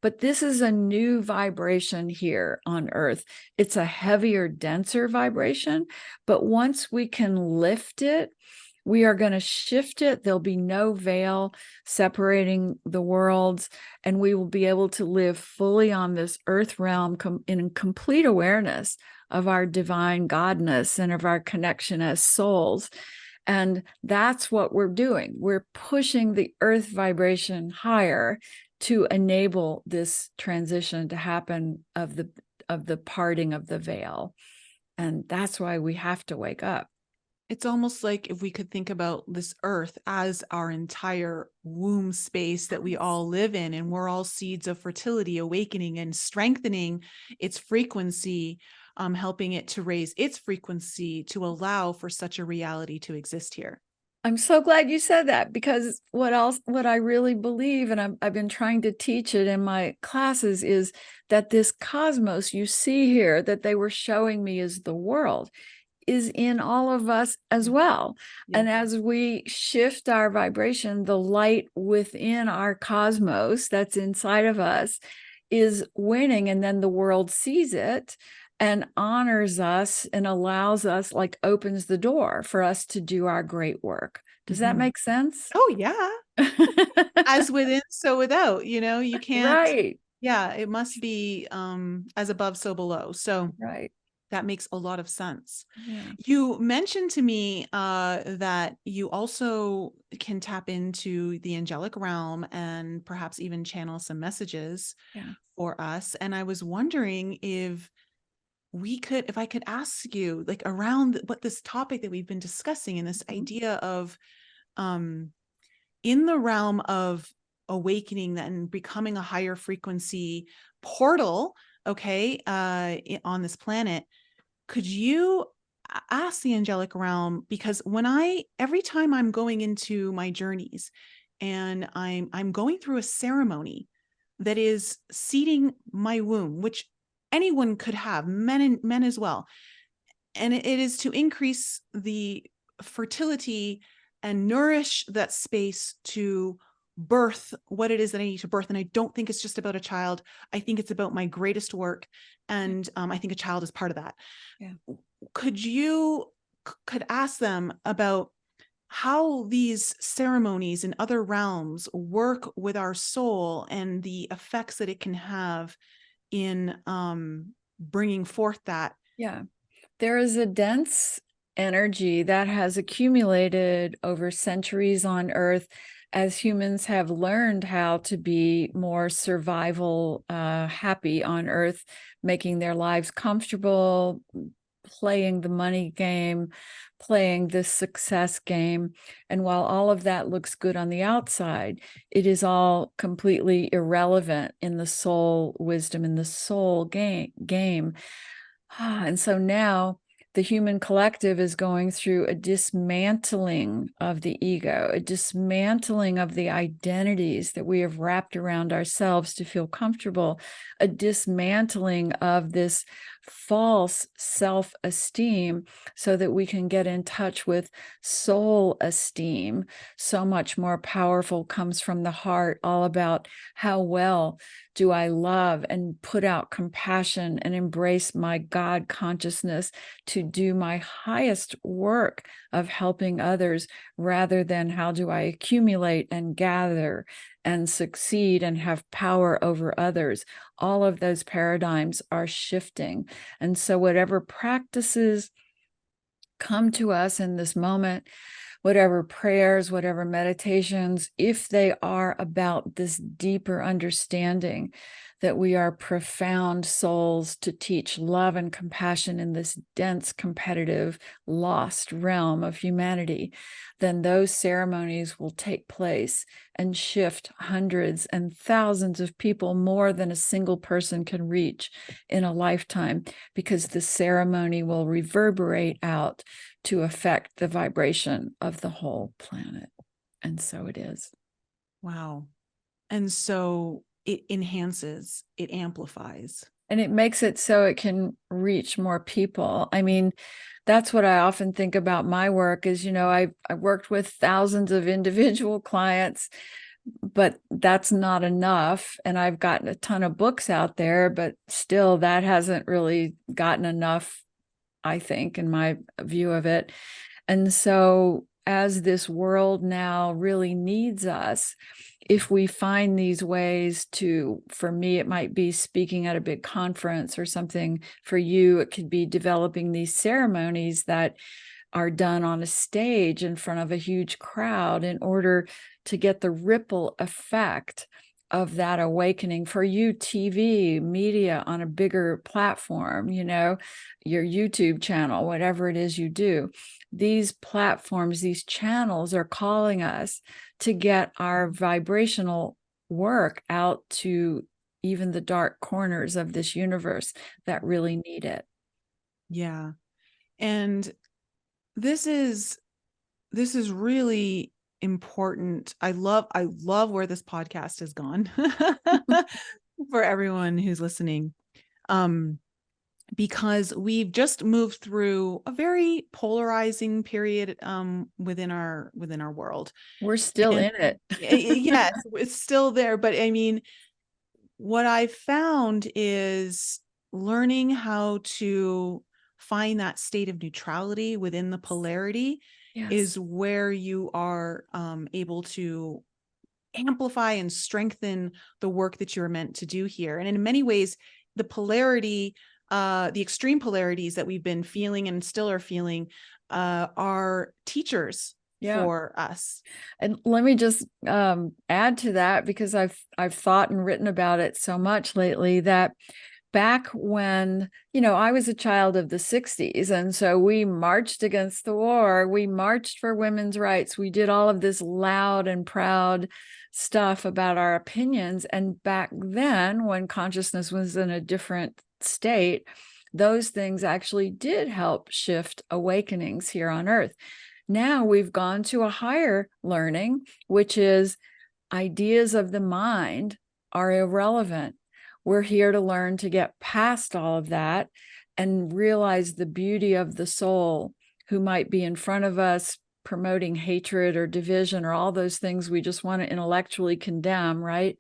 But this is a new vibration here on Earth. It's a heavier, denser vibration. But once we can lift it, we are going to shift it. There'll be no veil separating the worlds, and we will be able to live fully on this earth realm in complete awareness of our divine godness and of our connection as souls. And that's what we're doing. We're pushing the earth vibration higher to enable this transition to happen of the parting of the veil. And that's why we have to wake up. It's almost like if we could think about this earth as our entire womb space that we all live in, and we're all seeds of fertility, awakening and strengthening its frequency, helping it to raise its frequency to allow for such a reality to exist here. I'm so glad you said that, because what I really believe, and I've been trying to teach it in my classes, is that this cosmos you see here that they were showing me is the world, is in all of us as well. Yeah. And as we shift our vibration, the light within our cosmos that's inside of us is winning. And then the world sees it and honors us and allows us, like opens the door for us to do our great work. Does that make sense? Oh, yeah. As within, so without, you can't. Right. Yeah, it must be as above, so below. So right. That makes a lot of sense. Yeah. You mentioned to me that you also can tap into the angelic realm and perhaps even channel some messages for us. And I was wondering if I could ask you, like, around what this topic that we've been discussing and this idea of in the realm of awakening and becoming a higher frequency portal, okay, on this planet, could you ask the angelic realm? Because every time I'm going into my journeys and I'm going through a ceremony that is seeding my womb, which anyone could have, men as well, and it is to increase the fertility and nourish that space to birth what it is that I need to birth. And I don't think it's just about a child. I think it's about my greatest work. And I think a child is part of that. Yeah. Could ask them about how these ceremonies in other realms work with our soul and the effects that it can have in bringing forth that. Yeah. There is a dense energy that has accumulated over centuries on Earth as humans have learned how to be more survival happy on Earth, making their lives comfortable, playing the money game, playing the success game. And while all of that looks good on the outside, it is all completely irrelevant in the soul wisdom, in the soul game. And so now the human collective is going through a dismantling of the ego, a dismantling of the identities that we have wrapped around ourselves to feel comfortable, a dismantling of this false self-esteem so that we can get in touch with soul esteem. So much more powerful, comes from the heart, all about how well do I love and put out compassion and embrace my God consciousness to do my highest work of helping others, rather than how do I accumulate and gather and succeed and have power over others. All of those paradigms are shifting. And so whatever practices come to us in this moment, whatever prayers, whatever meditations, if they are about this deeper understanding that we are profound souls to teach love and compassion in this dense, competitive, lost realm of humanity, then those ceremonies will take place and shift hundreds and thousands of people, more than a single person can reach in a lifetime, because the ceremony will reverberate out to affect the vibration of the whole planet. And so it is. Wow. And so it enhances, it amplifies. And it makes it so it can reach more people. I mean, that's what I often think about my work is, I worked with thousands of individual clients, but that's not enough. And I've gotten a ton of books out there, but still that hasn't really gotten enough, I think, in my view of it. And so as this world now really needs us, if we find these ways to, for me, it might be speaking at a big conference or something. For you, it could be developing these ceremonies that are done on a stage in front of a huge crowd in order to get the ripple effect of that awakening. For you, TV, media on a bigger platform, your YouTube channel, whatever it is you do, these platforms, these channels are calling us to get our vibrational work out to even the dark corners of this universe that really need it. Yeah. And this is really important. I love where this podcast has gone for everyone who's listening. Because we've just moved through a very polarizing period within our world. We're still in it. Yes, it's still there. But I mean, what I've found is learning how to find that state of neutrality within the polarity. Yes. Is where you are able to amplify and strengthen the work that you're meant to do here. And in many ways, the polarity, the extreme polarities that we've been feeling and still are feeling are teachers for us. And let me just add to that, because I've thought and written about it so much lately, that back when, I was a child of the 60s. And so we marched against the war. We marched for women's rights. We did all of this loud and proud stuff about our opinions. And back then, when consciousness was in a different state, those things actually did help shift awakenings here on earth. Now we've gone to a higher learning, which is ideas of the mind are irrelevant. We're here to learn to get past all of that and realize the beauty of the soul who might be in front of us promoting hatred or division or all those things we just want to intellectually condemn, right?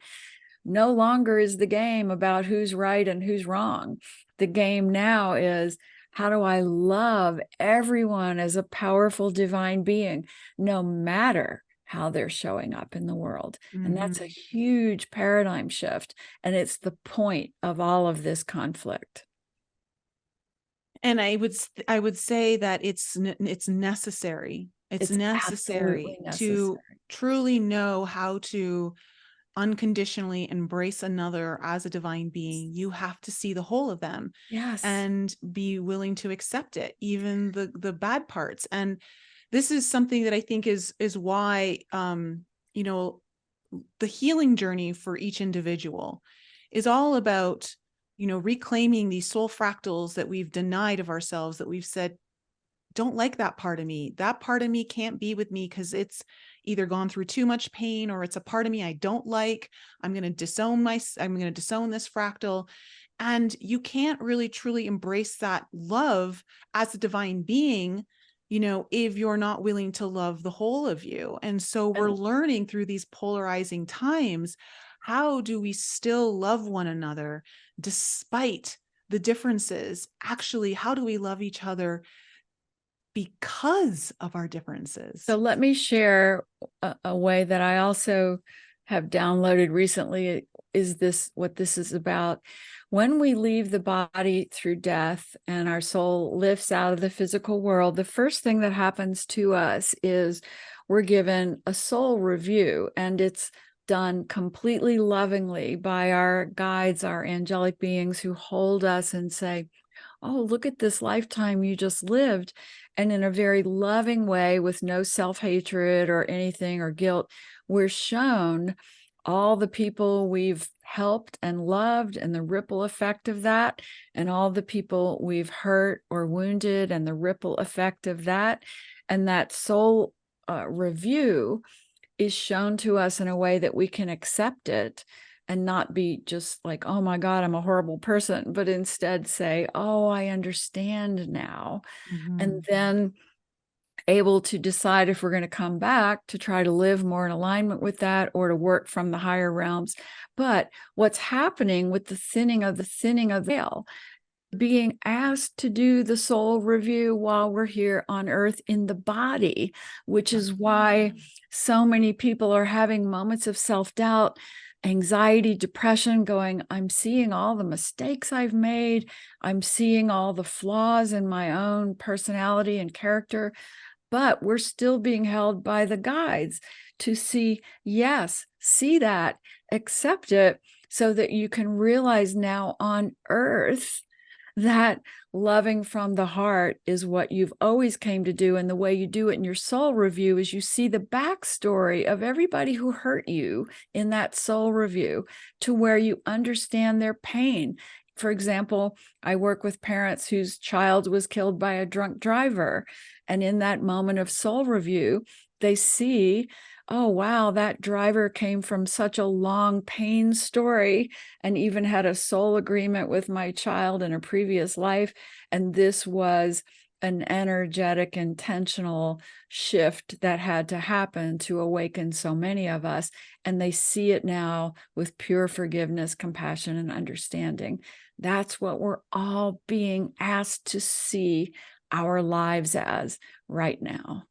No longer is the game about who's right and who's wrong. The game now is, how do I love everyone as a powerful divine being, no matter how they're showing up in the world? And that's a huge paradigm shift. And it's the point of all of this conflict. And I would say that it's necessary. It's necessary to truly know how to unconditionally embrace another as a divine being. You have to see the whole of them. Yes. And be willing to accept it, even the bad parts. And this is something that I think is why, the healing journey for each individual is all about, reclaiming these soul fractals that we've denied of ourselves, that we've said, don't like that part of me. That part of me can't be with me because it's either gone through too much pain, or it's a part of me I don't like. I'm going to disown this fractal. And you can't really truly embrace that love as a divine being, if you're not willing to love the whole of you. And so we're learning through these polarizing times, how do we still love one another despite the differences? Actually, how do we love each other because of our differences? So let me share a way that I also have downloaded recently. Is this what this is about? When we leave the body through death and our soul lifts out of the physical world, the first thing that happens to us is we're given a soul review, and it's done completely lovingly by our guides, our angelic beings, who hold us and say, oh, look at this lifetime you just lived. And in a very loving way, with no self-hatred or anything or guilt, we're shown all the people we've helped and loved and the ripple effect of that, and all the people we've hurt or wounded and the ripple effect of that. And that soul review is shown to us in a way that we can accept it and not be just like, oh my God, I'm a horrible person, but instead say, oh, I understand now. And then able to decide if we're going to come back to try to live more in alignment with that, or to work from the higher realms. But what's happening with the thinning of the veil, being asked to do the soul review while we're here on earth in the body, which is why so many people are having moments of self-doubt, anxiety, depression, going, I'm seeing all the mistakes I've made. I'm seeing all the flaws in my own personality and character. But we're still being held by the guides to see, yes, see that, accept it, so that you can realize now on earth that loving from the heart is what you've always came to do. And the way you do it in your soul review is you see the backstory of everybody who hurt you in that soul review, to where you understand their pain. For example, I work with parents whose child was killed by a drunk driver. And in that moment of soul review, they see, oh, wow, that driver came from such a long pain story and even had a soul agreement with my child in a previous life. And this was an energetic, intentional shift that had to happen to awaken so many of us. And they see it now with pure forgiveness, compassion, and understanding. That's what we're all being asked to see our lives as right now.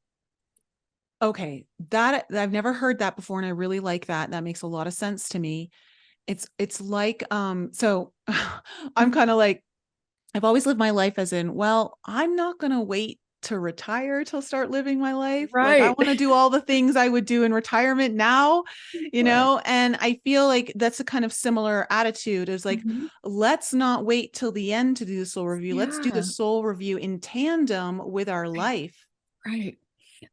Okay, that I've never heard that before, and I really like that. That makes a lot of sense to me. It's like so I'm kind of like, I've always lived my life as in, well, I'm not going to wait to retire to start living my life. Like, I Right. want to do all the things I would do in retirement now, you know? And I feel like that's a kind of similar attitude, is like, let's not wait till the end to do the soul review. Let's do the soul review in tandem with our life. Right.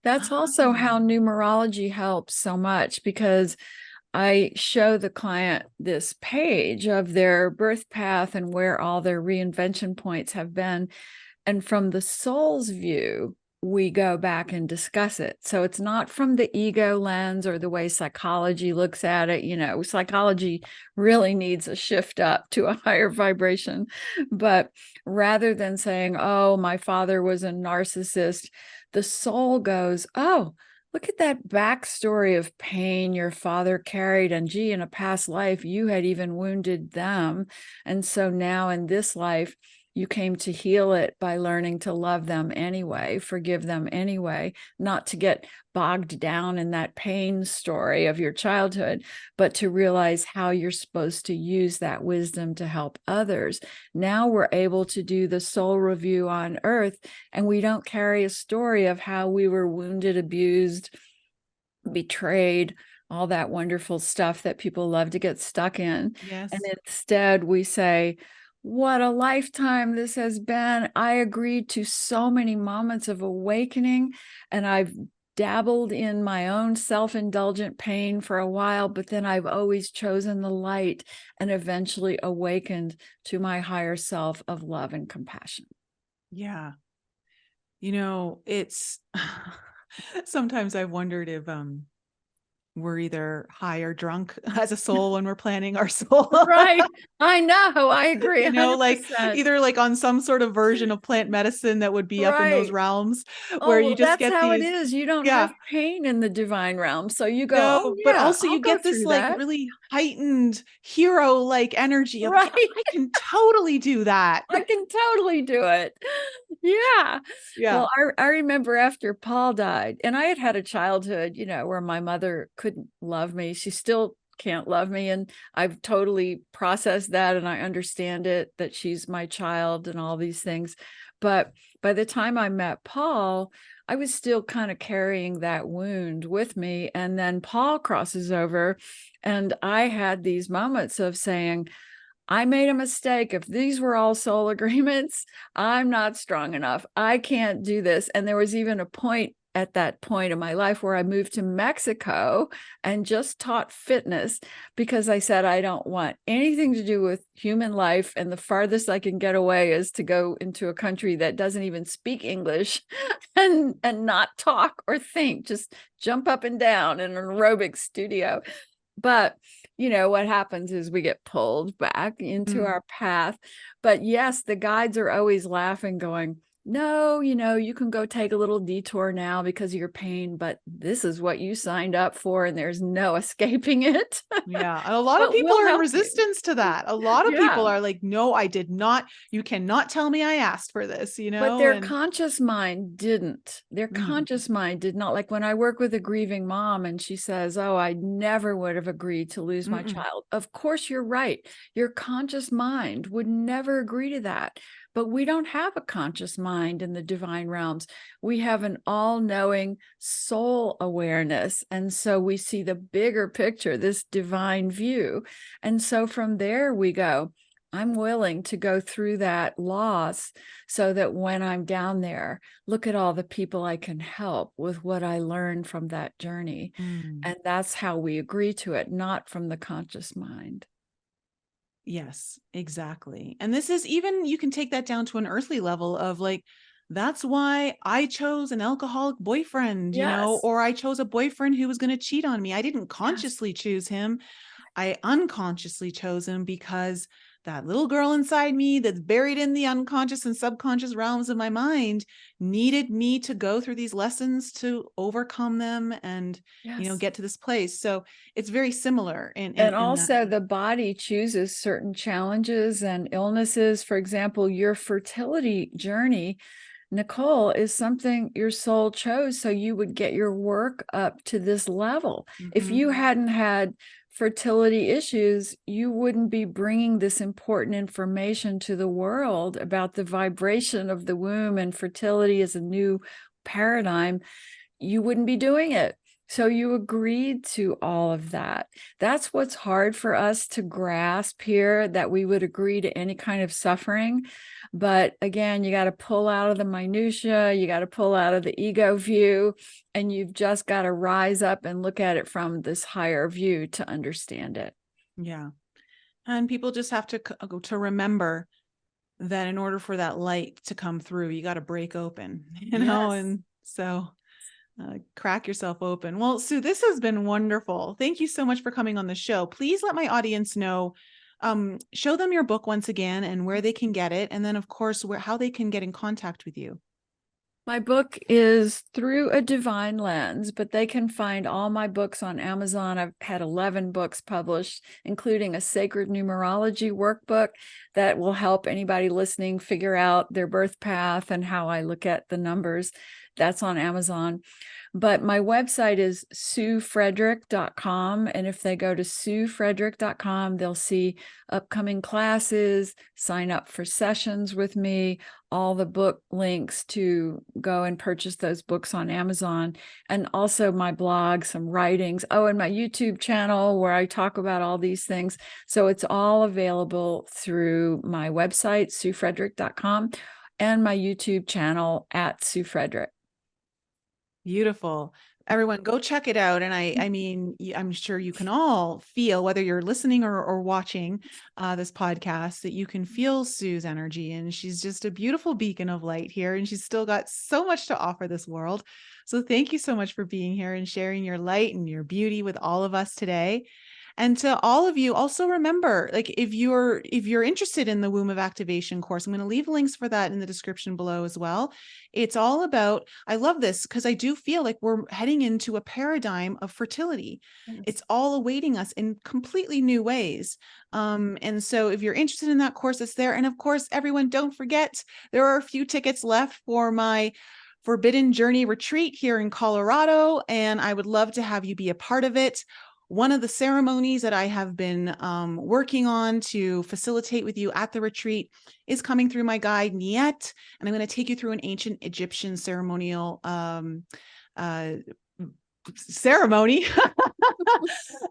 That's also how numerology helps so much, because I show the client this page of their birth path and where all their reinvention points have been. And from the soul's view, we go back and discuss it. So it's not from the ego lens or the way psychology looks at it. You know, psychology really needs a shift up to a higher vibration. But rather than saying, oh, my father was a narcissist, the soul goes, oh, look at that backstory of pain your father carried. And gee, in a past life, you had even wounded them. And so now in this life, you came to heal it by learning to love them anyway, forgive them anyway, not to get bogged down in that pain story of your childhood, but to realize how you're supposed to use that wisdom to help others. Now we're able to do the soul review on earth, and we don't carry a story of how we were wounded, abused, betrayed, all that wonderful stuff that people love to get stuck in. Yes. And instead we say, what a lifetime this has been. I agreed to so many moments of awakening, and I've dabbled in my own self-indulgent pain for a while, but then I've always chosen the light and eventually awakened to my higher self of love and compassion. Yeah. You know, it's sometimes I've wondered if we're either high or drunk as a soul when we're planning our soul. Right. I know. I agree. You know, 100%. like either like on some sort of version of plant medicine that would be up in those realms where you just that's get how these. it is. You don't have pain in the divine realm. So you go, No, oh but yeah, also I'll you go get this through like that. really heightened hero like energy of, yeah, I can totally do that. I can totally do it. Yeah. Well, I remember after Paul died, and I had a childhood, you know, where my mother couldn't love me. She still can't love me. And I've totally processed that, and I understand it, that she's my child and all these things. But by the time I met Paul, I was still kind of carrying that wound with me. And then Paul crosses over, and I had these moments of saying, I made a mistake. If these were all soul agreements, I'm not strong enough. I can't do this. And there was even a point at that point in my life where I moved to Mexico and just taught fitness, because I said, I don't want anything to do with human life. And the farthest I can get away is to go into a country that doesn't even speak English and not talk or think, just jump up and down in an aerobic studio. But, you know, what happens is we get pulled back into our path. But yes, the guides are always laughing, going, no, you know, you can go take a little detour now because of your pain, but this is what you signed up for, and there's no escaping it. Yeah. And a lot of people are in resistance to that. A lot of people are like, no, I did not. You cannot tell me I asked for this, you know? But their conscious mind didn't. Their conscious mind did not. Like when I work with a grieving mom and she says, oh, I never would have agreed to lose my child. Of course, you're right. Your conscious mind would never agree to that. But we don't have a conscious mind in the divine realms. We have an all-knowing soul awareness. And so we see the bigger picture, this divine view. And so from there we go, I'm willing to go through that loss so that when I'm down there, look at all the people I can help with what I learned from that journey. And that's how we agree to it, not from the conscious mind. Yes, exactly. And this is even, you can take that down to an earthly level of like, that's why I chose an alcoholic boyfriend, you know, or I chose a boyfriend who was going to cheat on me. I didn't consciously choose him. I unconsciously chose him because that little girl inside me that's buried in the unconscious and subconscious realms of my mind needed me to go through these lessons to overcome them and, you know, get to this place. So it's very similar. And also the body chooses certain challenges and illnesses. For example, your fertility journey, Nicole, is something your soul chose so you would get your work up to this level. If you hadn't had fertility issues, you wouldn't be bringing this important information to the world about the vibration of the womb and fertility as a new paradigm. You wouldn't be doing it. So you agreed to all of that. That's what's hard for us to grasp here, that we would agree to any kind of suffering. But again, you got to pull out of the minutia, you got to pull out of the ego view, and you've just got to rise up and look at it from this higher view to understand it. Yeah. And people just have to remember that in order for that light to come through, you got to break open, you know, Yes. and so crack yourself open. Well, Sue, this has been wonderful. Thank you so much for coming on the show. Please let my audience know, show them your book once again and where they can get it. And then of course, how they can get in contact with you. My book is Through a Divine Lens, but they can find all my books on Amazon. I've had 11 books published, including a Sacred Numerology workbook that will help anybody listening figure out their birth path and how I look at the numbers. That's on Amazon. But my website is SueFrederick.com. And if they go to SueFrederick.com, they'll see upcoming classes, sign up for sessions with me, all the book links to go and purchase those books on Amazon, and also my blog, some writings. Oh, and my YouTube channel where I talk about all these things. So it's all available through my website, SueFrederick.com, and my YouTube channel at SueFrederick. Beautiful. Everyone go check it out. And I mean, I'm sure you can all feel, whether you're listening or watching this podcast, that you can feel Sue's energy, and she's just a beautiful beacon of light here. And she's still got so much to offer this world. So thank you so much for being here and sharing your light and your beauty with all of us today. And to all of you, also remember, like if you're interested in the Womb of Activation course, I'm going to leave links for that in the description below as well. It's all about, I love this because I do feel like we're heading into a paradigm of fertility. Yes. It's all awaiting us in completely new ways. And so if you're interested in that course, it's there. And of course, everyone, don't forget, there are a few tickets left for my Forbidden Journey retreat here in Colorado, and I would love to have you be a part of it. One of the ceremonies that I have been working on to facilitate with you at the retreat is coming through my guide, Niet, and I'm going to take you through an ancient Egyptian ceremonial ceremony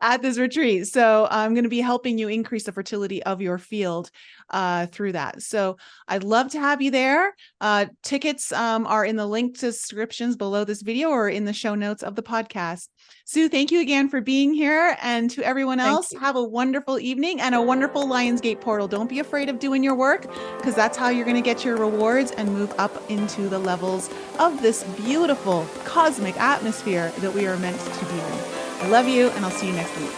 at this retreat. So I'm going to be helping you increase the fertility of your field through that. So I'd love to have you there. Tickets are in the link to descriptions below this video or in the show notes of the podcast. Sue, thank you again for being here. And to everyone else, have a wonderful evening and a wonderful Lionsgate portal. Don't be afraid of doing your work, because that's how you're going to get your rewards and move up into the levels of this beautiful cosmic atmosphere that we are meant to be in. I love you, and I'll see you next week.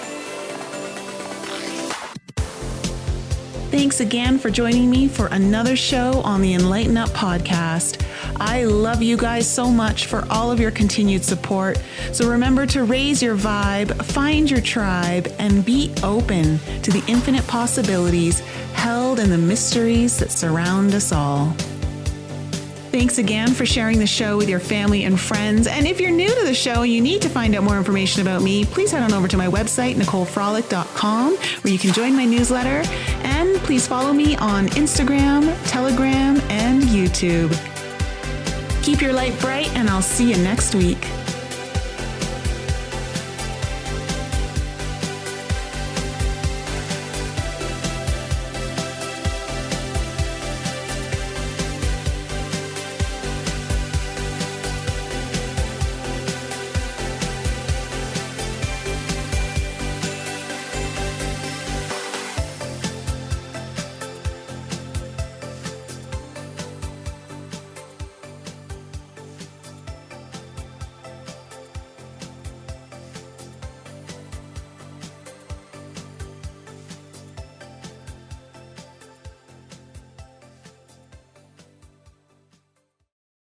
Thanks again for joining me for another show on the Enlighten Up podcast. I love you guys so much for all of your continued support. So remember to raise your vibe, find your tribe, and be open to the infinite possibilities held in the mysteries that surround us all. Thanks again for sharing the show with your family and friends. And if you're new to the show and you need to find out more information about me, please head on over to my website, NicoleFrolick.com, where you can join my newsletter. And please follow me on Instagram, Telegram, and YouTube. Keep your light bright, and I'll see you next week.